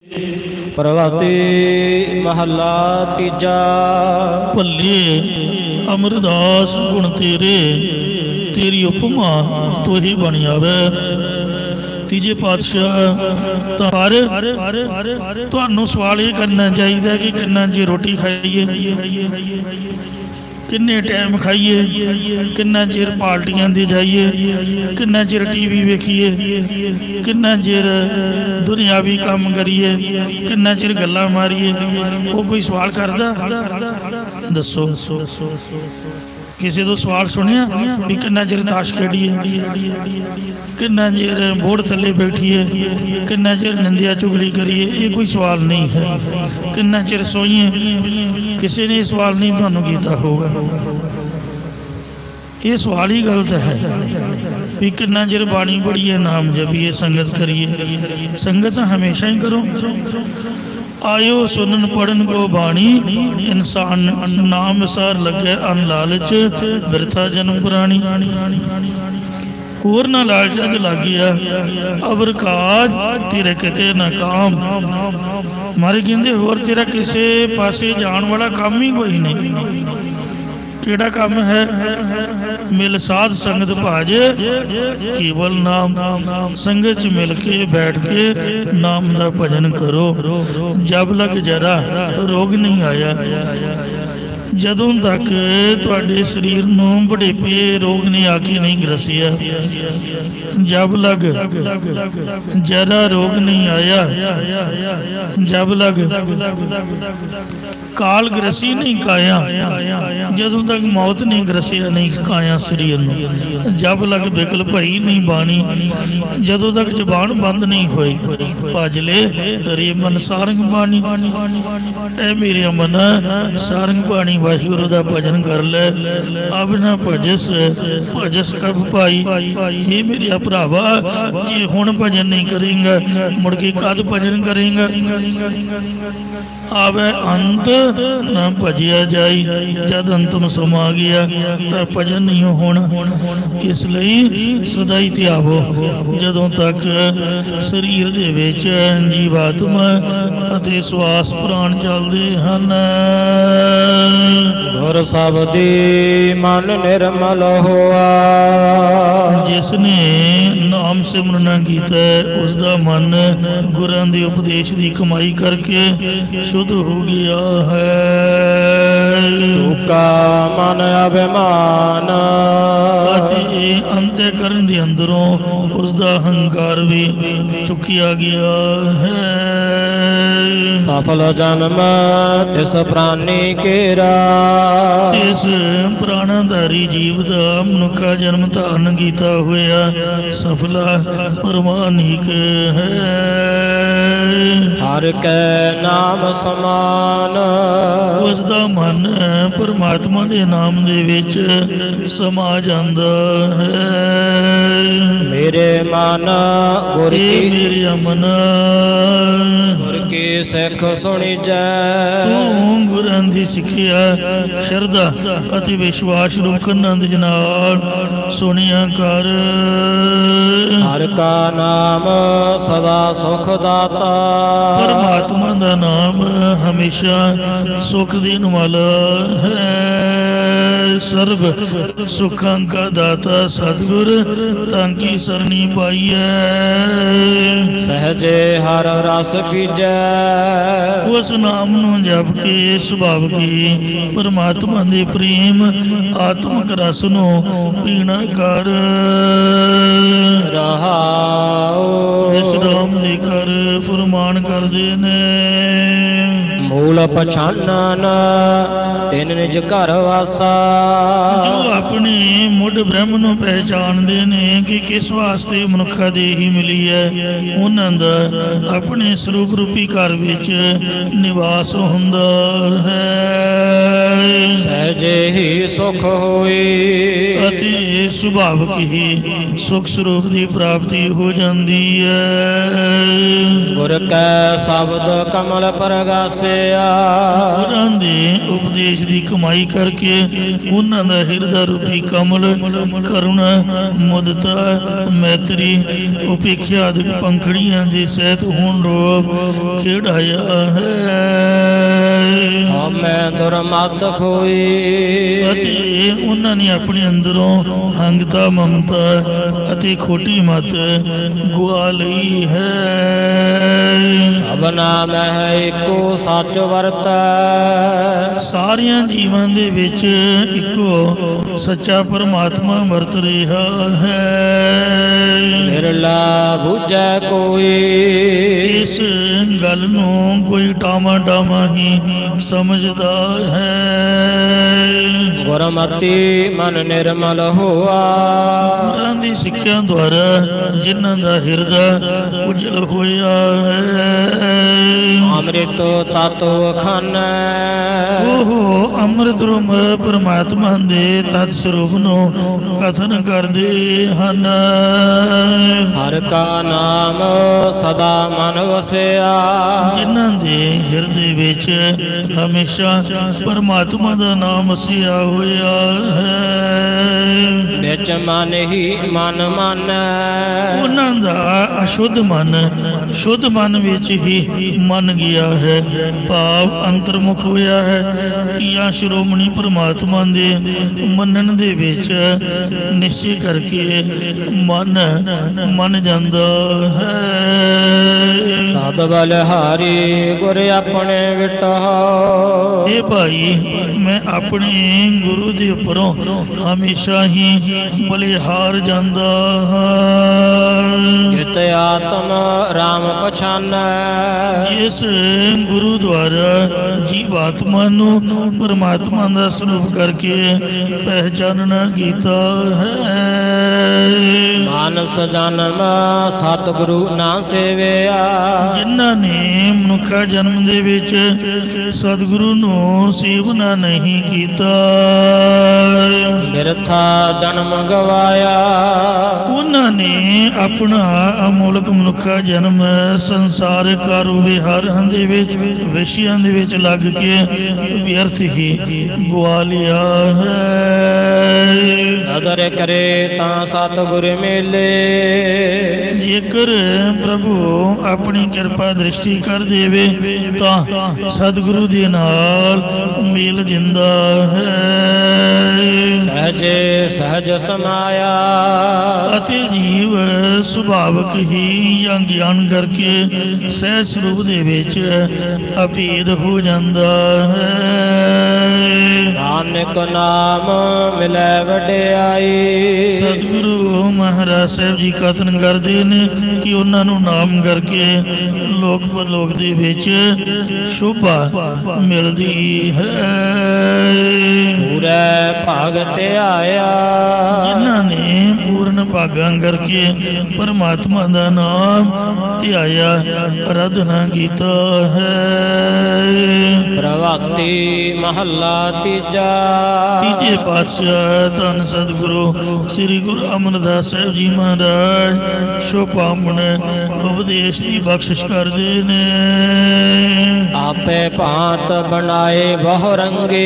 प्रभाती महला तीजा। भले अमरदास गुण तेरे, तेरी उपमा तो ही बन आवे। तीजे पातशाह पर तुहानू सवाल ये करना चाहिए कि किन्ना जे रोटी खाइए, किन्ने टाइम खाइए, किन्ना चिर पार्टियां दे जाइए, किन्ना चिर टीवी वेखिए, किन्ना चिर दुनियावी काम करिए, किन्ना चिर गल्लां मारिए। वो कोई सवाल करदा? दसो किसी तो सवाल सुनिया भी किन्ना चिर ताश खेडिए, किन्ना चिर बोर्ड थले बैठिए, किन्ना चिर निंदिया चुगली करिए? ये कोई सवाल नहीं है। किन्ना चिर सोइए, किसी ने सवाल नहीं तुहानू कीता होगा। ये सवाल ही गलत है भी किन्ना चिर बाणी पढ़िए, नाम जपिए, संगत करिए। संगत हमेशा ही करो। आयो सुनन पढ़न को बाणी, इंसान नाम सार लगे अन लालच, बिरथा जन्म पुरानी। होर ना लालच अज लग गया, अवर काज तेरे किते ना काम। मारे कहते होर तेरा किसी पासे जान वाला काम ही कोई नहीं। केड़ा काम है? मिल साध संगत भाज केवल नाम। संगत च मिल के बैठ के नाम दा भजन करो। जब लग जरा रोग नहीं आया। जदों तक तुहाडे शरीर नूं बुढ़ेपे रोग ने आके नहीं ग्रसिया, जब लग जरा रोग नहीं आया, जब लग काल ग्रसी नहीं काया, जदों तक मौत नहीं ग्रसिया नहीं काया शरीर नूं। जब लग बिकल भई नहीं बाणी, जदों तक जबान बंद नहीं होई। भज ले रे मन सारंग बाणी। ऐ मेरे मन सारंग बाणी वाहिगुरु दा भजन कर ले। अब ना भजस भजस कब पाई। ये मेरे भरावा जे हुण भजन नहीं करेंगा मुड़ के कद भजन करेंगा। आवे अंत ना भजिया जाई, जद अंतम समा गया तो भजन नहीं होना। इसलिए सदाई त्यावो जदों तक शरीर दे विच जीवात्मा अते श्वास प्राण चलदे हन। गुर शब्दी मन निर्मल होआ। जिसने नाम सिमरना कीता उसका मन गुरां दे उपदेश की कमाई करके शुद्ध हो गया है। का मन अभिमान अंतःकरण दे अंदरों उसका अहंकार भी चुकिया गया है। सफल जन्म तिस प्राणी केरा। इस प्राणधारी जीव का मनुखा जन्म धारण किया हुआ सफला प्रमाणिक है। हर के नाम समान उसका मन परमात्मा के नाम दे विच समा जांदा है। मेरे मन गुर की मेरे मन गुर की सिख सुनी जै। तू गुरां दी सिक्ख्या शरदा अति विश्वास रुख नंद नाल सुनिया कर। हर का नाम सदा सुख दाता। परमात्मा का नाम हमेशा सुख देने वाला है। सर्व सुखां का दाता सतगुर तांकी सरनी पाई है। सहजे हर रस पीजै। उस नाम नूं जप के सुभाव की परमात्मा दे प्रेम आत्मक रस नूं पीना कर। रहाओ विश्राम दे कर फरमान कर देने। मूल पछानन तिन निज घर वासा। जो अपने मुढ़ ब्रह्म नूं पहचानते ने कि किस वास्ते मनुखा देही मिली है, उन्हां दा अपने स्वरूप रूपी घर विच निवास हुंदा है। सहजे ही सुख होई अति सुभाविक ही सुख स्वरूप की प्राप्ति हो जाती है। गुर कै शब्द कमल परगासे। ਸੇਵਿਆ। ਗੁਰਾਂ ਦੇ ਉਪਦੇਸ਼ ਦੀ ਕਮਾਈ ਕਰਕੇ ਉਹਨਾਂ ਦਾ ਹਿਰਦਾ ਰੂਪੀ ਕਮਲ ਕਰੁਣਾ, ਮੁਦਤਾ, ਮੈਤਰੀ, ਉਪੇਖਿਆ ਆਦਿਕ ਪੰਖੜੀਆਂ ਦੇ ਸਹਿਤ ਹੁਣ ਰੋਪ ਖੇਡਾਇਆ ਹੈ। ਹਉਮੈ ਦੁਰਮਤ ਖੋਈ। ਅਤੇ ਉਹਨਾਂ ਨੇ ਆਪਣੇ ਅੰਦਰੋਂ ਹੰਗਤਾ, ਮਮਤਾ ਅਤੇ ਖੋਟੀ ਮਤ ਗੁਆ ਲਈ ਹੈ। ਸਭਨਾ ਮਹਿ ਏਕੋ ਸੱਚ ਵਰਤੈ। ਸਾਰਿਆਂ ਜੀਵਾਂ ਦੇ ਵਿੱਚ ਇੱਕੋ ਸੱਚਾ ਪਰਮਾਤਮਾ ਵਰਤ ਰਿਹਾ ਹੈ। ਬਿਰਲਾ ਬੁਝੈ ਕੋਈ। ਇਸ ਗੱਲ ਨੂੰ ਕੋਈ ਟਾਮਾ ਟਾਮਾ ਹੀ ਸਮਝਦਾ ਹੈ। ਗੁਰਮਤਿ ਮਨ ਨਿਰਮਲ ਹੋਆ। ਗੁਰਾਂ ਦੀ ਸਿੱਖਿਆ ਦੁਆਰਾ ਜਿਨ੍ਹਾਂ ਦਾ ਹਿਰਦਾ ਉਜਲ ਹੋਇਆ ਹੈ। ਅੰਮ੍ਰਿਤ ਤਤ ਖਾਨੈ। ਉਹ ਅੰਮ੍ਰਿਤ ਰੂਪ ਪਰਮਾਤਮਾ ਦੇ ਤਤ ਸਰੂਪ ਨੂੰ ਕਥਨ ਕਰਦੇ ਹਨ। ਹਰਿ ਕਾ ਨਾਮ ਸਦਾ ਮਨ ਵਸਿਆ। ਜਿਨ੍ਹਾਂ ਦੇ ਹਿਰਦੇ ਵਿੱਚ ਹਮੇਸ਼ਾ ਪਰਮਾਤਮਾ ਦਾ ਨਾਮ ਵਸਿਆ ਹੋਇਆ ਹੈ। ਵਿੱਚ ਮਨ ਹੀ ਮਨ ਮਾਨੈ। ਉਹਨਾਂ ਦਾ ਅਸ਼ੁੱਧ ਮਨ ਸ਼ੁੱਧ ਮਨ ਵਿੱਚ ਹੀ ਮੰਨ ਗਿਆ ਹੈ, ਭਾਵ ਅੰਤਰਮੁਖ ਹੋਇਆ ਹੈ। ਜਾਂ ਸ਼੍ਰੋਮਣੀ ਪਰਮਾਤਮਾ ਦੇ ਮੰਨਣ ਦੇ ਵਿੱਚ ਨਿਸ਼ਚੈ ਕਰਕੇ ਮਨ ਮੰਨ ਜਾਂਦਾ ਹੈ। ਸਤ ਬਲਿਹਾਰੀ ਗੁਰ ਆਪਣੇ ਵਿਟਹੁ। ਇਹ ਭਾਈ ਮੈਂ ਆਪਣੇ ਗੁਰੂ ਦੇ ਉੱਪਰੋਂ ਹਮੇਸ਼ਾ ਹੀ ਬਲਿਹਾਰ ਜਾਂਦਾ ਹਾਂ। ਜਿਤ ਆਤਮ ਰਾਮ ਪਛਾਨੈ। ਜਿਸ ਗੁਰੂ ਦੁਆਰਾ ਜੀਵ ਆਤਮਾ ਨੂੰ ਪਰਮਾਤਮਾ ਦਾ ਸਰੂਪ ਕਰਕੇ ਪਹਿਚਾਨਣਾ ਕੀਤਾ ਹੈ। ਮਾਨਸ ਜਨਮ ਸਤਿਗੁਰੂ ਨਾ ਸੇਵਿਆ। ਜਿਨ੍ਹਾਂ ਨੇ ਮਨੁੱਖਾ ਜਨਮ ਦੇ ਵਿੱਚ ਸਤਿਗੁਰੂ ਨੂੰ ਸੇਵਨਾ ਨਹੀਂ ਕੀਤਾ, ਬਿਰਥਾ ਜਨਮ ਗਵਾਇਆ। ਉਹਨਾਂ ਨੇ ਆਪਣਾ ਅਮੋਲਕ ਮਨੁੱਖਾ ਜਨਮ ਸੰਸਾਰ ਕਾਰੂ ਵਿਹਾਰਾਂ ਦੇ ਵਿੱਚ ਵਿਸ਼ਿਆਂ ਦੇ ਵਿੱਚ ਲੱਗ ਕੇ ਵਿਅਰਥ ਹੀ ਗਵਾ ਲਿਆ ਹੈ। ਨਦਰ ਕਰੇ ਤਾਂ ਸਤਿਗੁਰ ਮੇਲੇ। ਜੇਕਰ ਪ੍ਰਭੂ ਆਪਣੀ ਕਿਰਪਾ ਦ੍ਰਿਸ਼ਟੀ ਕਰ ਦੇਵੇ ਤਾਂ ਸਤਿਗੁਰੂ ਦੇ ਨਾਲ ਮੇਲ ਦਿੰਦਾ ਹੈ। ਸਹਜੇ ਸਹਜ ਸਮਾਇਆ। ਅਤੇ ਜੀਵ ਸੁਭਾਵਕ ਹੀ ਜਾਂ ਗਿਆਨ ਕਰਕੇ ਸਹਿਜ ਸਰੂਪ ਦੇ ਵਿੱਚ ਅਭੇਦ ਹੋ ਜਾਂਦਾ ਹੈ। ਨਾਨਕ ਨਾਮ ਮਿਲੈ ਵਡਿਆਈ। ਸਤਿਗੁਰੂ ਮਹਾਰਾਜ ਸਾਹਿਬ ਜੀ ਕਥਨ ਕਰਦੇ ਨੇ ਕਿ ਉਹਨਾਂ ਨੂੰ ਨਾਮ ਕਰਕੇ ਲੋਕ ਪਰਲੋਕ ਦੇ ਵਿੱਚ ਸ਼ੋਭਾ ਮਿਲਦੀ ਹੈ। ਪੂਰੇ ਭਾਗ ਧਿਆਇਆ। ਜਿਨ੍ਹਾਂ ਨੇ ਪੂਰਨ ਭਾਗਾਂ ਕਰਕੇ ਪਰਮਾਤਮਾ ਦਾ ਨਾਮ ਧਿਆਇਆ, ਅਰਾਧਨਾ ਕੀਤਾ ਹੈ। ਪ੍ਰਭਾਤੀ ਮਹੱਲਾ ਤੀਜਾ। ਤੀਜੇ ਪਾਤਸ਼ਾਹ ਧੰਨ ਸਤਿਗੁਰੂ ਸ੍ਰੀ ਗੁਰੂ ਅਮਰਦਾਸ ਸਾਹਿਬ ਜੀ ਮਹਾਰਾਜ ਸ਼ੋਭਾਮਣ ਉਪਦੇਸ਼ ਦੀ ਬਖਸ਼ਿਸ਼ ਕਰਦੇ ਨੇ। ਆਪੇ ਭਾਂਤ ਬਣਾਏ ਬਹੁ ਰੰਗੇ।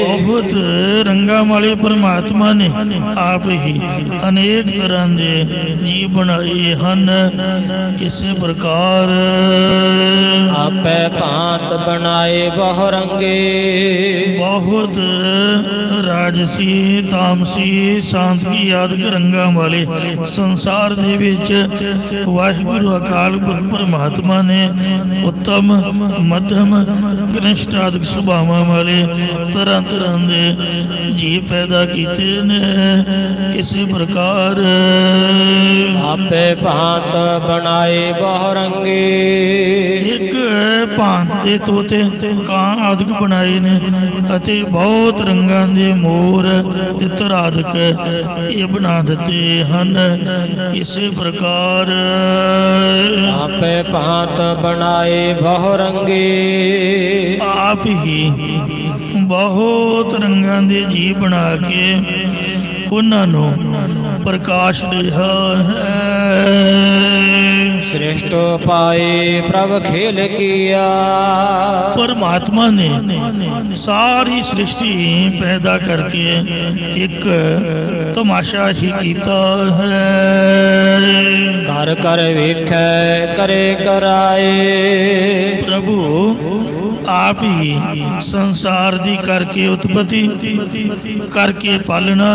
ਬਹੁਤ ਰੰਗਾਂ ਵਾਲੇ ਪਰਮਾਤਮਾ ਨੇ ਆਪ ਹੀ ਅਨੇਕ ਤਰ੍ਹਾਂ ਦੇ ਜੀਵ ਬਣਾਏ ਹਨ। ਇਸੇ ਪ੍ਰਕਾਰ ਆਪੇ ਭਾਂਤ ਬਣਾਏ ਬਹੁ ਰੰਗੇ। ਬਹੁਤ ਰਾਜਸੀ, ਤਾਮਸੀ, ਸਾਂਤਕੀ ਆਦਿਕ ਰੰਗਾਂ ਵਾਲੇ ਸੰਸਾਰ ਦੇ ਵਿੱਚ ਵਾਹਿਗੁਰੂ ਅਕਾਲ ਪੁਰਖ ਪਰਮਾਤਮਾ ਨੇ ਉੱਤਮ, ਮੱਧਮ, ਕਨਿਸ਼ਟ ਆਦਿਕ ਸੁਭਾਵਾਂ ਵਾਲੇ ਤਰ੍ਹਾਂ ਤਰ੍ਹਾਂ ਦੇ ਜੀਵ ਪੈਦਾ ਕੀਤੇ ਨੇ। ਇਸੇ ਪ੍ਰਕਾਰ ਆਪੇ ਭਾਂਤ ਬਣਾਏ ਬਹੁ ਰੰਗੇ। ਇੱਕ ਭਾਂਤ ਦੇ ਤੋਤੇ, ਕਾਂ ਆਦਿਕ ਬਣਾਏ ਨੇ ਅਤੇ ਬਹੁਤ ਰੰਗਾਂ ਦੇ ਮੋਰ, ਤਿੱਤਰ ਆਦਿਕ ਇਹ ਬਣਾ ਦਿੱਤੇ ਹਨ। ਇਸੇ ਪ੍ਰਕਾਰ ਆਪੇ ਭਾਂਤ ਬਣਾਏ ਬਹੁ ਰੰਗੇ। ਆਪ ਹੀ ਬਹੁਤ ਰੰਗਾਂ ਦੇ ਜੀਵ ਬਣਾ ਕੇ ਉਹਨਾਂ ਨੂੰ ਪ੍ਰਕਾਸ਼ ਰਿਹਾ ਹੈ। सृष्ट पाए प्रभ खेल किया। परमात्मा ने सारी सृष्टि पैदा करके एक तमाशा ही कीता है। कर कर वेखै करे कराए। प्रभु आप ही संसार दी करके उत्पत्ति करके पालना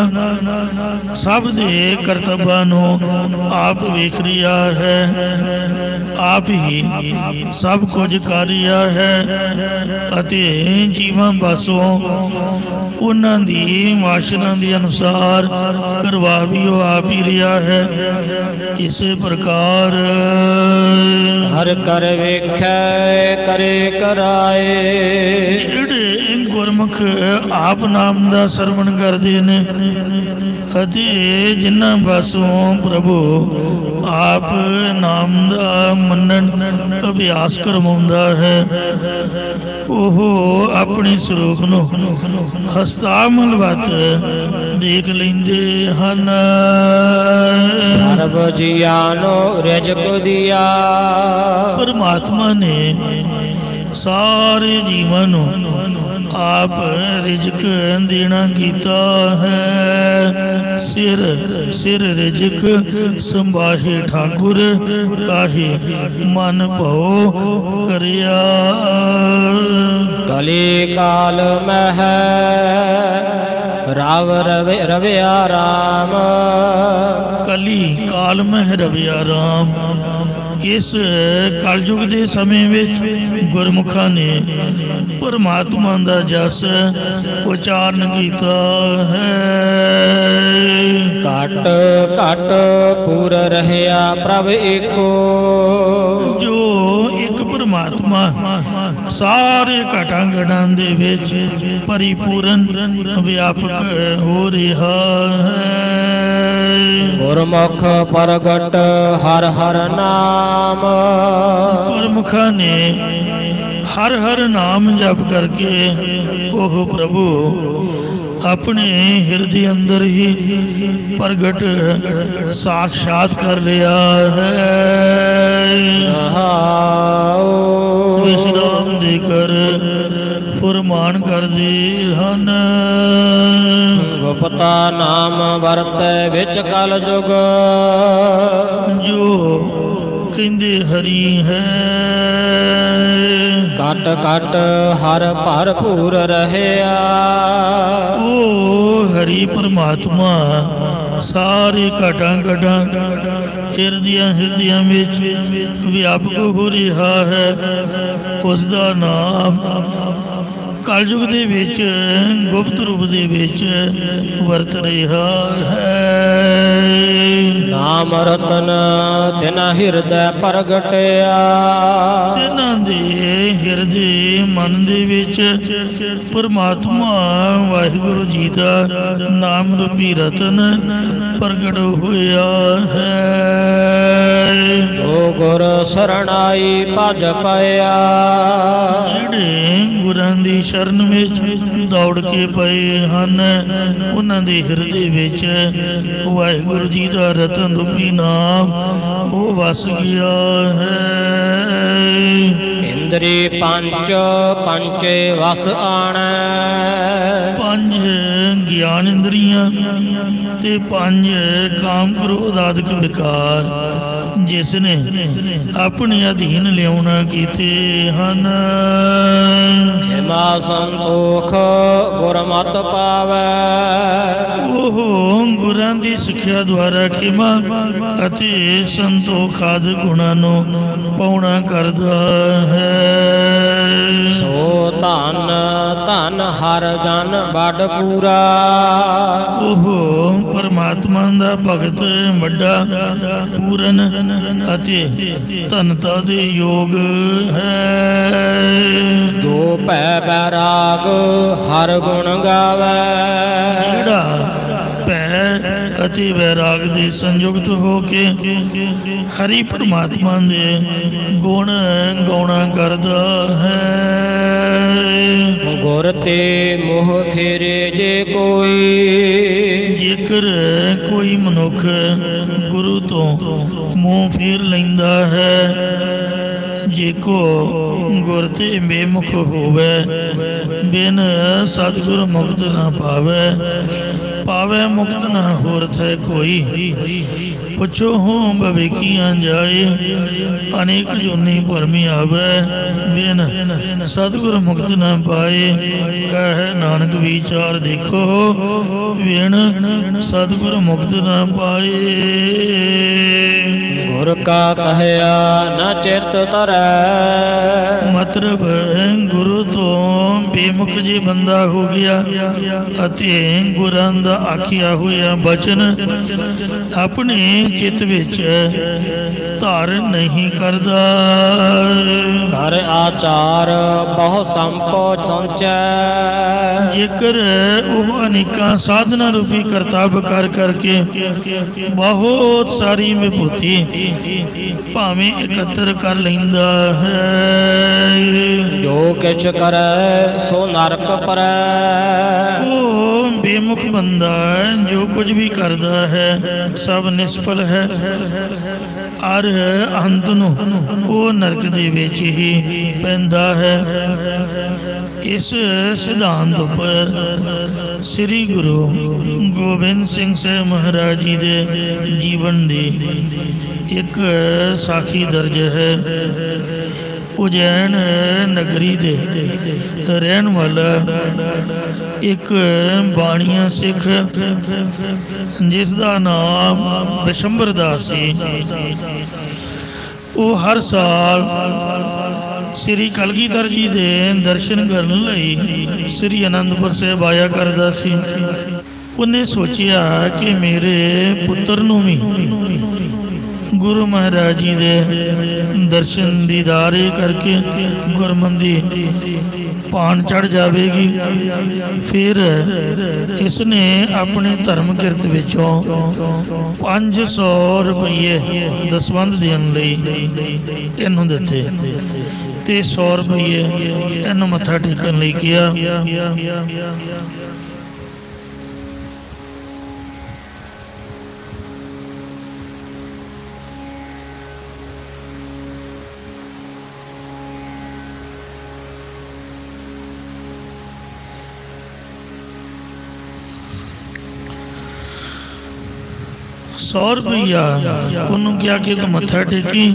सब दे करतबां नूं आप वेख रिहा है। आप ही सब कुछ कर रिहा है अते जीवां पासों उन्हां दी वासना दे अनुसार करवा भी वो आप ही रिहा है। इसे प्रकार हर कर वेखै करे कराए। ਜਿਹੜੇ ਗੁਰਮੁਖ ਆਪ ਨਾਮ ਦਾ ਸਰਵਣ ਕਰਦੇ ਨੇ ਅਤੇ ਜਿਨ੍ਹਾਂ ਪਾਸੋਂ ਪ੍ਰਭੂ ਆਪ ਨਾਮ ਦਾ ਮੰਨਣ ਅਭਿਆਸ ਕਰਵਾਉਂਦਾ ਹੈ ਉਹ ਆਪਣੇ ਸਰੂਪ ਨੂੰ ਹਸਤਾਮਲਵਤ ਦੇਖ ਲੈਂਦੇ ਹਨ। ਸਰਬ ਜੀਆਂ ਨੂੰ ਰਿਜ਼ਕ ਦਿਆ। ਪਰਮਾਤਮਾ ਨੇ सारे जीवन आप रिजक देना कीता है। सिर सिर रिजक संभाहे ठाकुर काहे मन भव करिया। कली काल मह राव रविया राम। कली काल मह रविया राम। इस कलयुग के समय में गुरमुखा ने परमात्मा का जस उचारण किया है। घट घट पूर रहया प्रभ एको। जो एक परमात्मा सारे घटा घटां दे विच परिपूर्ण व्यापक हो रहा है। गुरमुख प्रगट हर हर नाम। गुरमुखा ने हर हर नाम जप करके ओह प्रभु अपने हृदय अंदर ही प्रगट साक्षात कर लिया है। विश्राम देकर फुरमान कर दे हन। गुप्ता नाम वरत विच कल जुग। जो कहते हरि है घट घट हर भरपूर रहया। ओ हरि परमात्मा सारे घटा घटा हृदय विच व्यापक हो रहा है। उसका नाम कलयुग दे विच गुप्त रूप दे विच वरत रहा है। नाम रतन तिना हिरदय प्रगटया। तिन्हां दे हिरदे मन दे विच परमात्मा वाहिगुरु जी दा नाम रूपी रतन प्रगट होया है। तो गुर शरणाई भज पाया। ਜਿਹੜੇ ਗੁਰਾਂ ਦੀ ਸ਼ਰਨ ਵਿੱਚ ਦੌੜ ਕੇ ਪਏ ਹਨ ਉਹਨਾਂ ਦੇ ਹਿਰਦੇ ਵਿੱਚ ਵਾਹਿਗੁਰੂ ਜੀ ਦਾ ਰਤਨ ਰੂਪੀ ਨਾਮ ਉਹ ਵਸ ਗਿਆ ਹੈ। ਇੰਦਰੀ ਪੰਜ ਪੰਚੇ ਵਸ ਆਣੈ। ਪੰਜ ਗਿਆਨ ਇੰਦਰੀਆਂ ਤੇ ਪੰਜ ਕਾਮ ਕ੍ਰੋਧ ਆਦਿਕ ਵਿਕਾਰ जिस ने अपने अधीन लियाउना कीते हन। हिमा संतोख गुरमत पावै। ओह गुरां दी सिक्ख्या द्वारा खिमा अते संतोख आदि गुणां नूं पाउणा करदा है। सो धन धन हर जन बड़ पूरा। ओह परमात्मा दा भगत वड्डा पूरन ਅਤੇ ਧਨਤਾ ਦੇ ਯੋਗ ਹੈ। ਜੋ ਭੈ ਬੈਰਾਗ ਹਰ ਗੁਣ ਗਾਵੈ। ਜਿਹੜਾ ਭੈ ਅਤੇ ਵੈਰਾਗ ਦੇ ਸੰਯੁਕਤ ਹੋ ਕੇ ਹਰੀ ਪਰਮਾਤਮਾ ਦੇ ਗੁਣ ਗਾਉਣਾ ਕਰਦਾ ਹੈ। ਗੁਰ ਤੇ ਮੋਹ ਫੇਰੇ ਜੇ ਕੋਈ। ਜੇ ਜੇਕਰ ਕੋਈ ਮਨੁੱਖ ਗੁਰੂ ਤੋਂ ਮੂੰਹ ਫੇਰ ਲੈਂਦਾ ਹੈ, ਜੇਕੋ ਗੁਰ ਤੇ ਬੇਮੁਖ ਹੋਵੇ, ਬਿਨ ਸਤਿਗੁਰ ਮੁਕਤ ਨਾ ਪਾਵੇ, ਪਾਵੇ ਮੁਕਤ ਨਾ ਹੋਰਥ ਹੈ ਕੋਈ। ਪੁੱਛੋ ਹੋ ਭਵੇਕੀਆਂ ਜਾਏ, ਅਨੇਕ ਜੋਨੀ ਭਰਮੀ ਆਵੇ, ਬਿਨ ਸਤਿਗੁਰ ਮੁਕਤ ਨਾ ਪਾਏ। ਕਹਿ ਨਾਨਕ ਵਿਚਾਰ ਦੇਖੋ, ਬਿਨ ਸਤਿਗੁਰ ਮੁਕਤ ਨਾ ਪਾਏ। ਗੁਰ ਕਾ ਕਹਿਆ ਨਾ ਚਿਤ ਧਰੈ। ਮਤਲਬ ਗੁਰੂ ਤੋਂ ਬੇਮੁਖ ਜੇ ਬੰਦਾ ਹੋ ਗਿਆ ਅਤੇ ਗੁਰਾਂ ਦਾ ਆਖਿਆ ਹੋਇਆ ਬਚਨ ਆਪਣੇ ਚਿੱਤ ਵਿੱਚ ਧਾਰਨ ਨਹੀਂ ਕਰਦਾ। ਹਰ ਆਚਾਰ ਬਹੁ ਸੰਪੋ ਸੰਚੈ। ਜੇਕਰ ਉਹ ਅਨੇਕਾਂ ਸਾਧਨਾ ਰੂਪੀ ਕਰਤੱਵ ਕਰ ਕਰਕੇ ਬਹੁਤ ਸਾਰੀ ਵਿਭੂਤੀ ਭਾਵੇਂ ਇਕੱਤਰ ਕਰ ਲੈਂਦਾ ਹੈ, ਜੋ ਕਿਛ ਕਰੈ ਸੋ ਨਰਕ ਪਰੈ। ਉਹ ਬੇਮੁਖ ਬੰਦਾ ਜੋ ਕੁਝ ਵੀ ਕਰਦਾ ਹੈ ਸਭ ਨਿਸਫਲ ਹੈ, ਔਰ ਅੰਤ ਨੂੰ ਉਹ ਨਰਕ ਦੇ ਵਿੱਚ ਹੀ ਪੈਂਦਾ ਹੈ। ਇਸ ਸਿਧਾਂਤ ਉੱਪਰ ਸ੍ਰੀ ਗੁਰੂ ਗੋਬਿੰਦ ਸਿੰਘ ਸਾਹਿਬ ਮਹਾਰਾਜ ਜੀ ਦੇ ਜੀਵਨ ਦੀ ਇੱਕ ਸਾਖੀ ਦਰਜ ਹੈ। ਉਜੈਨ ਨਗਰੀ ਦੇ ਰਹਿਣ ਵਾਲਾ ਇੱਕ ਬਾਣੀਆ ਸਿੱਖ, ਜਿਸ ਦਾ ਨਾਮ ਬਿਸ਼ੰਬਰ ਦਾਸ ਸੀ, ਉਹ ਹਰ ਸਾਲ ਸ੍ਰੀ ਕਲਗੀਧਰ ਜੀ ਦੇ ਦਰਸ਼ਨ ਕਰਨ ਲਈ ਸ੍ਰੀ ਅਨੰਦਪੁਰ ਸਾਹਿਬ ਆਇਆ ਕਰਦਾ ਸੀ। ਉਹਨੇ ਸੋਚਿਆ ਕਿ ਮੇਰੇ ਪੁੱਤਰ ਨੂੰ ਵੀ ਗੁਰੂ ਮਹਾਰਾਜ ਜੀ ਦੇ ਦਰਸ਼ਨ ਦੀਦਾਰੇ ਕਰਕੇ ਗੁਰਮੰਦੀ ਪਾਣ ਚੜ ਜਾਵੇਗੀ। ਫਿਰ ਇਸ ਨੇ ਆਪਣੇ ਧਰਮ ਕਿਰਤ ਵਿੱਚੋਂ 500 ਰੁਪਏ ਦਸਵੰਧ ਦੇਣ ਲਈ ਇਹਨੂੰ ਦਿੱਤੇ ਤੇ 100 ਰੁਪਏ ਇਹਨੂੰ ਮੱਥਾ ਟੇਕਣ ਲਈ ਕਿਹਾ। सौ रुपया ਉਹਨੂੰ ਕਿਹਾ ਕਿ ਤੂੰ ਮੱਥਾ ਟੇਕੀ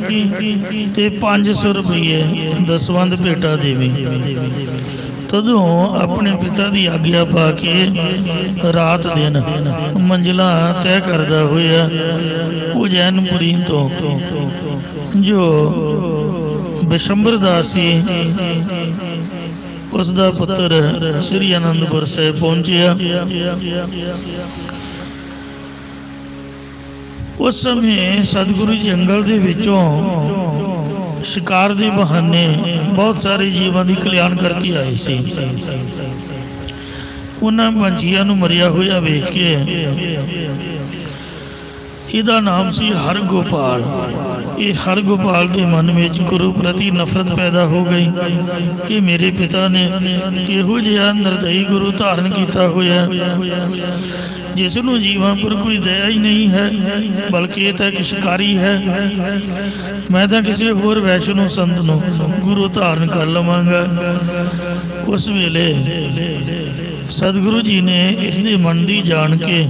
ਤੇ 500 ਰੁਪਏ ਦਸਵੰਧ ਭੇਟਾ ਦੇਵੀ। ਤਦੋਂ ਆਪਣੇ ਪਿਤਾ ਦੀ ਆਗਿਆ ਪਾ ਕੇ ਰਾਤ ਦਿਨ ਮੰਜ਼ਿਲਾਂ ਤੈਅ ਕਰਦਾ ਹੋਇਆ ਉਜੈਨਪੁਰੀ ਤੋਂ ਜੋ ਬਿਸ਼ੰਬਰ ਦਾਸ ਸੀ ਉਸ ਦਾ ਪੁੱਤਰ ਸ੍ਰੀ ਅਨੰਦਪੁਰ ਸਾਹਿਬ ਪਹੁੰਚਿਆ। ਉਸ ਸਮੇਂ ਸਤਿਗੁਰੂ ਜੰਗਲ ਦੇ ਵਿੱਚੋਂ ਸ਼ਿਕਾਰ ਦੇ ਬਹਾਨੇ ਬਹੁਤ ਸਾਰੇ ਜੀਵਾਂ ਦੀ ਕਲਿਆਣ ਕਰਕੇ ਆਏ ਸੀ। ਉਹਨਾਂ ਪੰਛੀਆਂ ਨੂੰ ਮਰਿਆ ਹੋਇਆ ਵੇਖ ਕੇ ਇਹਦਾ ਨਾਮ ਸੀ ਹਰਗੋਪਾਲ। ਇਹ ਹਰਗੋਪਾਲ ਦੇ ਮਨ ਵਿੱਚ ਗੁਰੂ ਪ੍ਰਤੀ ਨਫ਼ਰਤ ਪੈਦਾ ਹੋ ਗਈ ਕਿ ਮੇਰੇ ਪਿਤਾ ਨੇ ਕਿਹੋ ਜਿਹਾ ਨਿਰਦਈ ਗੁਰੂ ਧਾਰਨ ਕੀਤਾ ਹੋਇਆ, ਜਿਸ ਨੂੰ ਜੀਵਾਂ ਪਰ ਕੋਈ ਦਇਆ ਹੀ ਨਹੀਂ ਹੈ, ਬਲਕਿ ਇਹ ਤਾਂ ਇੱਕ ਸ਼ਿਕਾਰੀ ਹੈ। ਮੈਂ ਤਾਂ ਕਿਸੇ ਹੋਰ ਵੈਸ਼ਨੂ ਸੰਤ ਨੂੰ ਗੁਰੂ ਧਾਰਨ ਕਰ ਲਵਾਂਗਾ। ਉਸ ਵੇਲੇ ਸਤਿਗੁਰੂ ਜੀ ਨੇ ਇਸ ਦੇ ਮਨ ਦੀ ਜਾਣ ਕੇ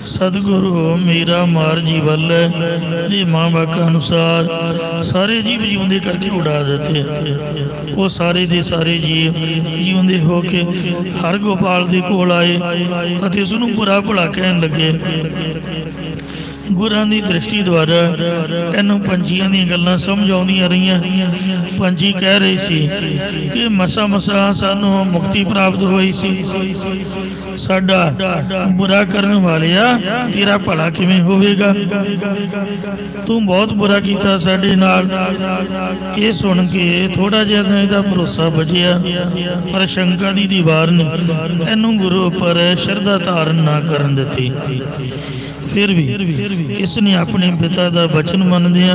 ਸਤਿਗੁਰੂ ਮੇਰਾ ਮਾਰ ਜੀ ਵੱਲ ਦੇ ਮਾਂ ਵਾਕਾਂ ਅਨੁਸਾਰ ਸਾਰੇ ਜੀਵ ਜਿਉਂਦੇ ਕਰਕੇ ਉਡਾ ਦਿੱਤੇ। ਉਹ ਸਾਰੇ ਦੇ ਸਾਰੇ ਜੀਵ ਜਿਉਂਦੇ ਹੋ ਕੇ ਹਰਗੋਪਾਲ ਦੇ ਕੋਲ ਆਏ ਅਤੇ ਉਸ ਨੂੰ ਬੁਰਾ ਭਲਾ ਕਹਿਣ ਲੱਗੇ। ਗੁਰਾਂ ਦੀ ਦ੍ਰਿਸ਼ਟੀ ਦੁਆਰਾ ਇਹਨੂੰ ਪੰਛੀਆਂ ਦੀਆਂ ਗੱਲਾਂ ਸਮਝ ਆਉਂਦੀਆਂ ਰਹੀਆਂ। ਪੰਛੀ ਕਹਿ ਰਹੇ ਸੀ ਕਿ ਮਸਾ ਮਸਾ ਸਾਨੂੰ ਮੁਕਤੀ ਪ੍ਰਾਪਤ ਹੋਈ ਸੀ, ਸਾਡਾ ਬੁਰਾ ਕਰਨ ਵਾਲਿਆ ਤੇਰਾ ਭਲਾ ਕਿਵੇਂ ਹੋਵੇਗਾ, ਤੂੰ ਬਹੁਤ ਬੁਰਾ ਕੀਤਾ ਸਾਡੇ ਨਾਲ। ਇਹ ਸੁਣ ਕੇ ਥੋੜਾ ਜਿਹਾ ਤਾਂ ਇਹਦਾ ਭਰੋਸਾ ਬਚਿਆ, ਪਰ ਸ਼ੰਕਾ ਦੀ ਦੀਵਾਰ ਨੇ ਇਹਨੂੰ ਗੁਰੂ ਉੱਪਰ ਸ਼ਰਧਾ ਧਾਰਨ ਨਾ ਕਰਨ ਦਿੱਤੀ। फिर भी इसने अपने पिता का बचन मनदिया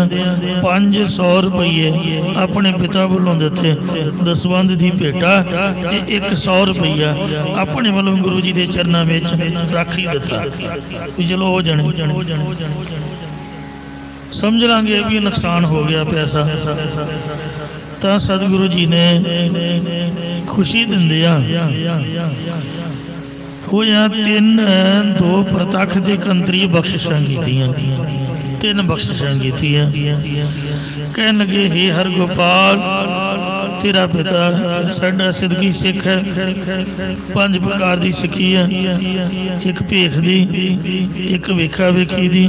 500 रुपये अपने पिता वालों दिते, दसवंध की भेटा ते 100 रुपया अपने वालों गुरु जी के चरणों में रख ही दिता भी चलो हो जाने। समझ लांगे भी नुकसान हो गया पैसा, तो सतगुरु जी ने खुशी दिंदिया होया 3-2 प्रतख के कंतरी बख्शिशां कीतियां, 3 बख्शिशां कीतियां। कहन लगे हे हर गोपाल तेरा पिता साडा सिदकी सिख है, 5 प्रकार की सिक्खी है, एक भेख दी, एक वेखा वेखी दी,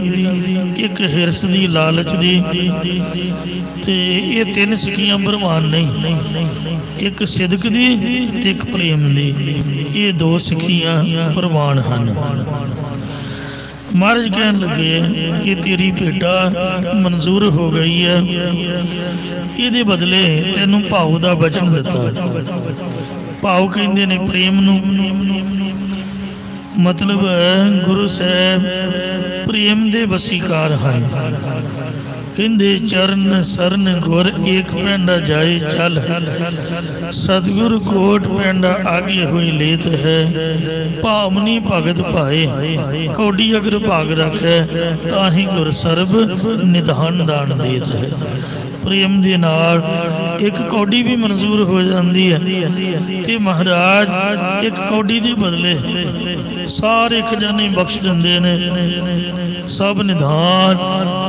एक हिरस दी लालच दी, ते ये 3 सिक्खियां बरमान नहीं, एक सिदक दी ते एक प्रेम दी, ये 2 सिक्खियां प्रमाण हैं। महाराज कहन लगे कि तेरी भेटा मंजूर हो गई है, ये बदले तेनों भाव का वचन दिता। भाव कहते ने प्रेम नूं, मतलब गुरु साहब प्रेम दे वसीकार हैं। कहते चरण सरन गुर एक पैंडा जाए चल, सतगुरु कोट पैंडा आगे हुई लेत है, भावनी भगत पाए कौडी अगर भाग रखे, ताही गुर सरब निधान दान देत है। प्रेम दे नाल एक कौडी भी मंजूर हो जाती है, ते महाराज एक कौडी के बदले सारे खजाने बख्श देंदे ने। सब निधान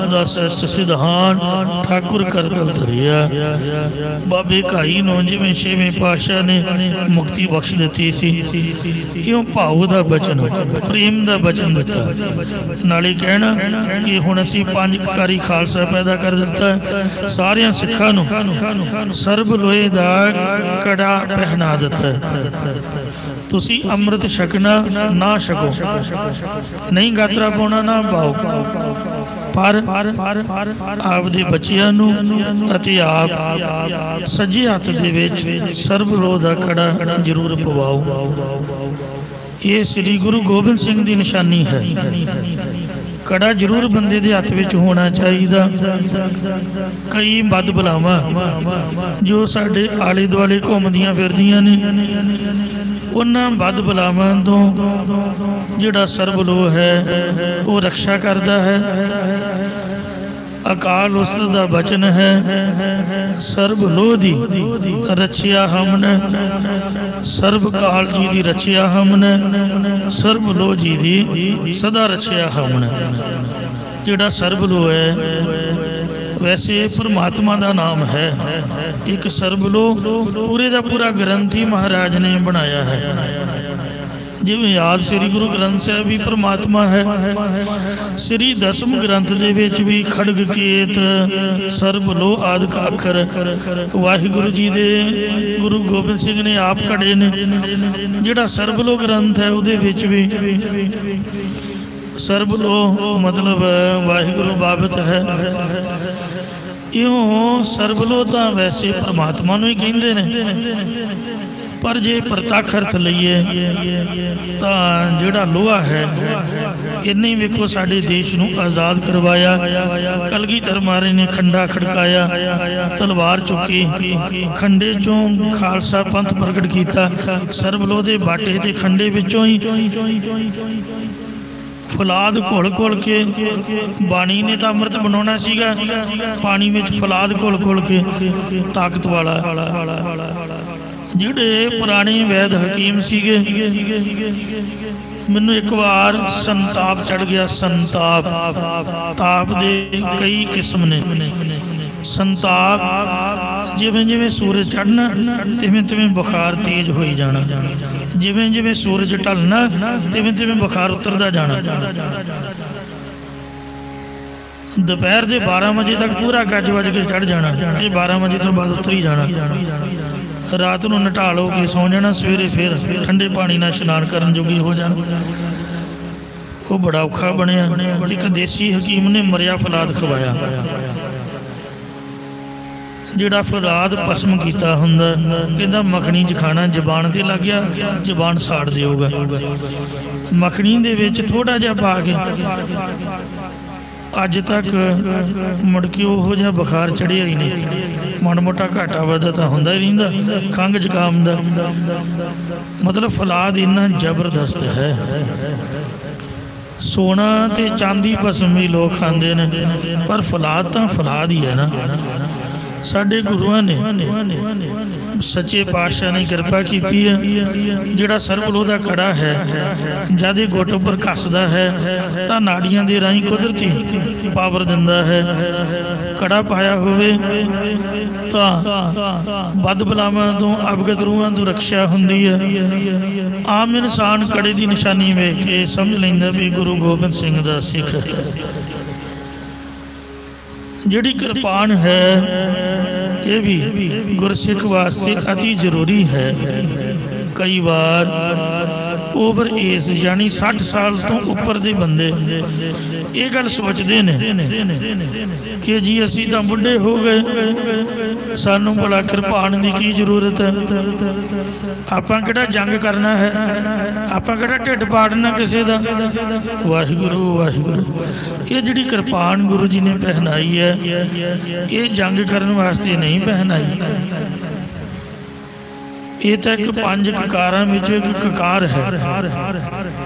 दा श्रेष्ठ सिधान ठाकुर करतल धरिया। बाबे काई नूं जिवें 6वें पातशाह ने मुक्ति बख्श दी सी, क्यों भाव का बचन प्रेम का बचन दिता। नाले कहना कि हुण असीं 5 कारी खालसा पैदा कर दिता, सारियां सिखां नूं सर्ब लोहे दा कड़ा पहना दिता। तुसी अमृत छकना ना छको, नहीं गात्रा पाउणा ना पाओ, पर आपदे बच्चियां नूं अते आप सज्जे हत्थ दे विच सर्ब लोह दा कड़ा जरूर पवाओ। ये श्री गुरु गोबिंद सिंह की निशानी है। कड़ा जरूर बंदे दे हत्थ विच होना चाहिए। कई बद बलावां जो साडे आले दुआले घूमदियां फिरदियां ने, उन्हां बद बलावां तो जिहड़ा सर्वलोह है वो रक्षा करता है। अकाल उस्ताद दा बचन है, सर्वलोह दी रचिया हमने, सर्व काल जी दी रचिया हमने, सर्वलोह जी दी सदा रचिया हमने। जिहड़ा सर्वलोह है वैसे परमात्मा का नाम है। एक सर्वलोह पूरे का पूरा ग्रंथ ही महाराज ने बनाया है। जिवें याद श्री गुरु ग्रंथ साहिब भी परमात्मा है, श्री दसम ग्रंथ दे विच भी खड़ग केत सर्वलोह आदि अखर वाहिगुरु जी दे गुरु गोबिंद सिंह ने आप खड़े ने। जिहड़ा सर्वलोह ग्रंथ है उहदे विच भी सर्वलोह मतलब वाहिगुरु बाबत है। इउं सर्वलोह तां वैसे परमात्मा नूं ही कहिंदे ने, पर जे प्रतख अर्थ लईए तां जिहड़ा लोहा है इन्हें वेखो साडे देश नूं आज़ाद करवाया। कलगीधर महाराज ने खंडा खड़काया, तलवार चुकी, खंडे चों खालसा पंथ प्रगट किया। सर्वलोह दे बाटे ते खंडे विचों ही फलाद घुल घुल के बाणी ने तो अमृत बनाना सीगा, पानी में फलाद घुल घुल के ताकत वाला। जिहड़े पुराने वैद हकीम सीगे, मैनू एक बार संताप चढ़ गया। संताप ताप दे कई किस्म ने। संताप जिवें जिवें सूरज चढ़ना तिवें तिवें बुखार तेज हो जाना, जिवें जिवें सूरज ढलना तिवें तिवें बुखार उतरता जाना। दोपहर के 12 बजे तक पूरा गज वज के चढ़ जाना, 12 बजे तो बाद उतर ही जाना। रात को नटा लो के सौ जाना, सवेरे फिर ठंडे पानी नाल इशनान करन जोगी हो जाना। वो बड़ा औखा बनया। एक देसी हकीम ने मरिया फलाद खवाया। ਜਿਹੜਾ ਫੌਲਾਦ ਭਸਮ ਕੀਤਾ ਹੁੰਦਾ, ਕਹਿੰਦਾ ਮੱਖਣੀ 'ਚ ਖਾਣਾ ਜ਼ਬਾਨ ਤੇ ਲੱਗ ਗਿਆ, ਜ਼ਬਾਨ ਸਾੜ ਦੇਊਗਾ। ਮੱਖਣੀ ਦੇ ਵਿੱਚ ਥੋੜਾ ਜਿਹਾ ਪਾ ਕੇ ਅੱਜ ਤੱਕ ਮੁੜ ਕੇ ਉਹੋ ਜਿਹਾ ਬੁਖਾਰ ਚੜ੍ਹਿਆ ਹੀ ਨਹੀਂ। ਮਾੜਾ ਮੋਟਾ ਘਾਟਾ ਵਾਧਾ ਤਾਂ ਹੁੰਦਾ ਹੀ ਰਹਿੰਦਾ ਖੰਘ ਜ਼ੁਕਾਮ ਦਾ। ਮਤਲਬ ਫੌਲਾਦ ਇੰਨਾ ਜ਼ਬਰਦਸਤ ਹੈ। ਸੋਨਾ ਤੇ ਚਾਂਦੀ ਭਸਮ ਵੀ ਲੋਕ ਖਾਂਦੇ ਨੇ, ਪਰ ਫੌਲਾਦ ਤਾਂ ਫੌਲਾਦ ਹੀ ਹੈ ਨਾ। ਸਾਡੇ ਗੁਰੂਆਂ ਨੇ ਸੱਚੇ ਪਾਤਸ਼ਾਹ ਨੇ ਕਿਰਪਾ ਕੀਤੀ ਹੈ। ਜਿਹੜਾ ਸਰਬਲ ਉਹਦਾ ਕੜਾ ਹੈ, ਜਦ ਇਹ ਗੁੱਟ ਉੱਪਰ ਕੱਸਦਾ ਹੈ ਤਾਂ ਨਾੜੀਆਂ ਦੇ ਰਾਹੀਂ ਕੁਦਰਤੀ ਪਾਵਰ ਦਿੰਦਾ ਹੈ। ਕੜਾ ਪਾਇਆ ਹੋਵੇ ਤਾਂ ਬਦ ਬਲਾਵਾਂ ਤੋਂ, ਅਵਗਤ ਰੂਹਾਂ ਤੋਂ ਰਕਸ਼ਾ ਹੁੰਦੀ ਹੈ। ਆਮ ਇਨਸਾਨ ਕੜੇ ਦੀ ਨਿਸ਼ਾਨੀ ਵੇਖ ਕੇ ਸਮਝ ਲੈਂਦਾ ਵੀ ਗੁਰੂ ਗੋਬਿੰਦ ਸਿੰਘ ਦਾ ਸਿੱਖ ਹੈ। ਜਿਹੜੀ ਕਿਰਪਾਨ ਹੈ ਇਹ ਵੀ ਗੁਰਸਿੱਖ ਵਾਸਤੇ ਅਤੀ ਜ਼ਰੂਰੀ ਹੈ। ਕਈ ਵਾਰ ਓਵਰ ਏਜ ਯਾਨੀ 60 ਸਾਲ ਤੋਂ ਉੱਪਰ ਦੇ ਬੰਦੇ ਇਹ ਗੱਲ ਸੋਚਦੇ ਨੇ ਕਿ ਜੀ ਅਸੀਂ ਤਾਂ ਬੁੱਢੇ ਹੋ ਗਏ, ਸਾਨੂੰ ਭਲਾ ਕਿਰਪਾਨ ਦੀ ਕੀ ਜ਼ਰੂਰਤ ਹੈ। ਆਪਾਂ ਕਿਹੜਾ ਜੰਗ ਕਰਨਾ ਹੈ, ਆਪਾਂ ਕਿਹੜਾ ਢਿੱਡ ਪਾੜਨਾ ਕਿਸੇ ਦਾ। ਵਾਹਿਗੁਰੂ ਵਾਹਿਗੁਰੂ। ਇਹ ਜਿਹੜੀ ਕਿਰਪਾਨ ਗੁਰੂ ਜੀ ਨੇ ਪਹਿਨਾਈ ਹੈ, ਇਹ ਜੰਗ ਕਰਨ ਵਾਸਤੇ ਨਹੀਂ ਪਹਿਨਾਈ। ਇਹ ਤਾਂ ਇੱਕ 5 ਕਕਾਰਾਂ ਵਿੱਚੋਂ ਇੱਕ ਕਕਾਰ ਹੈ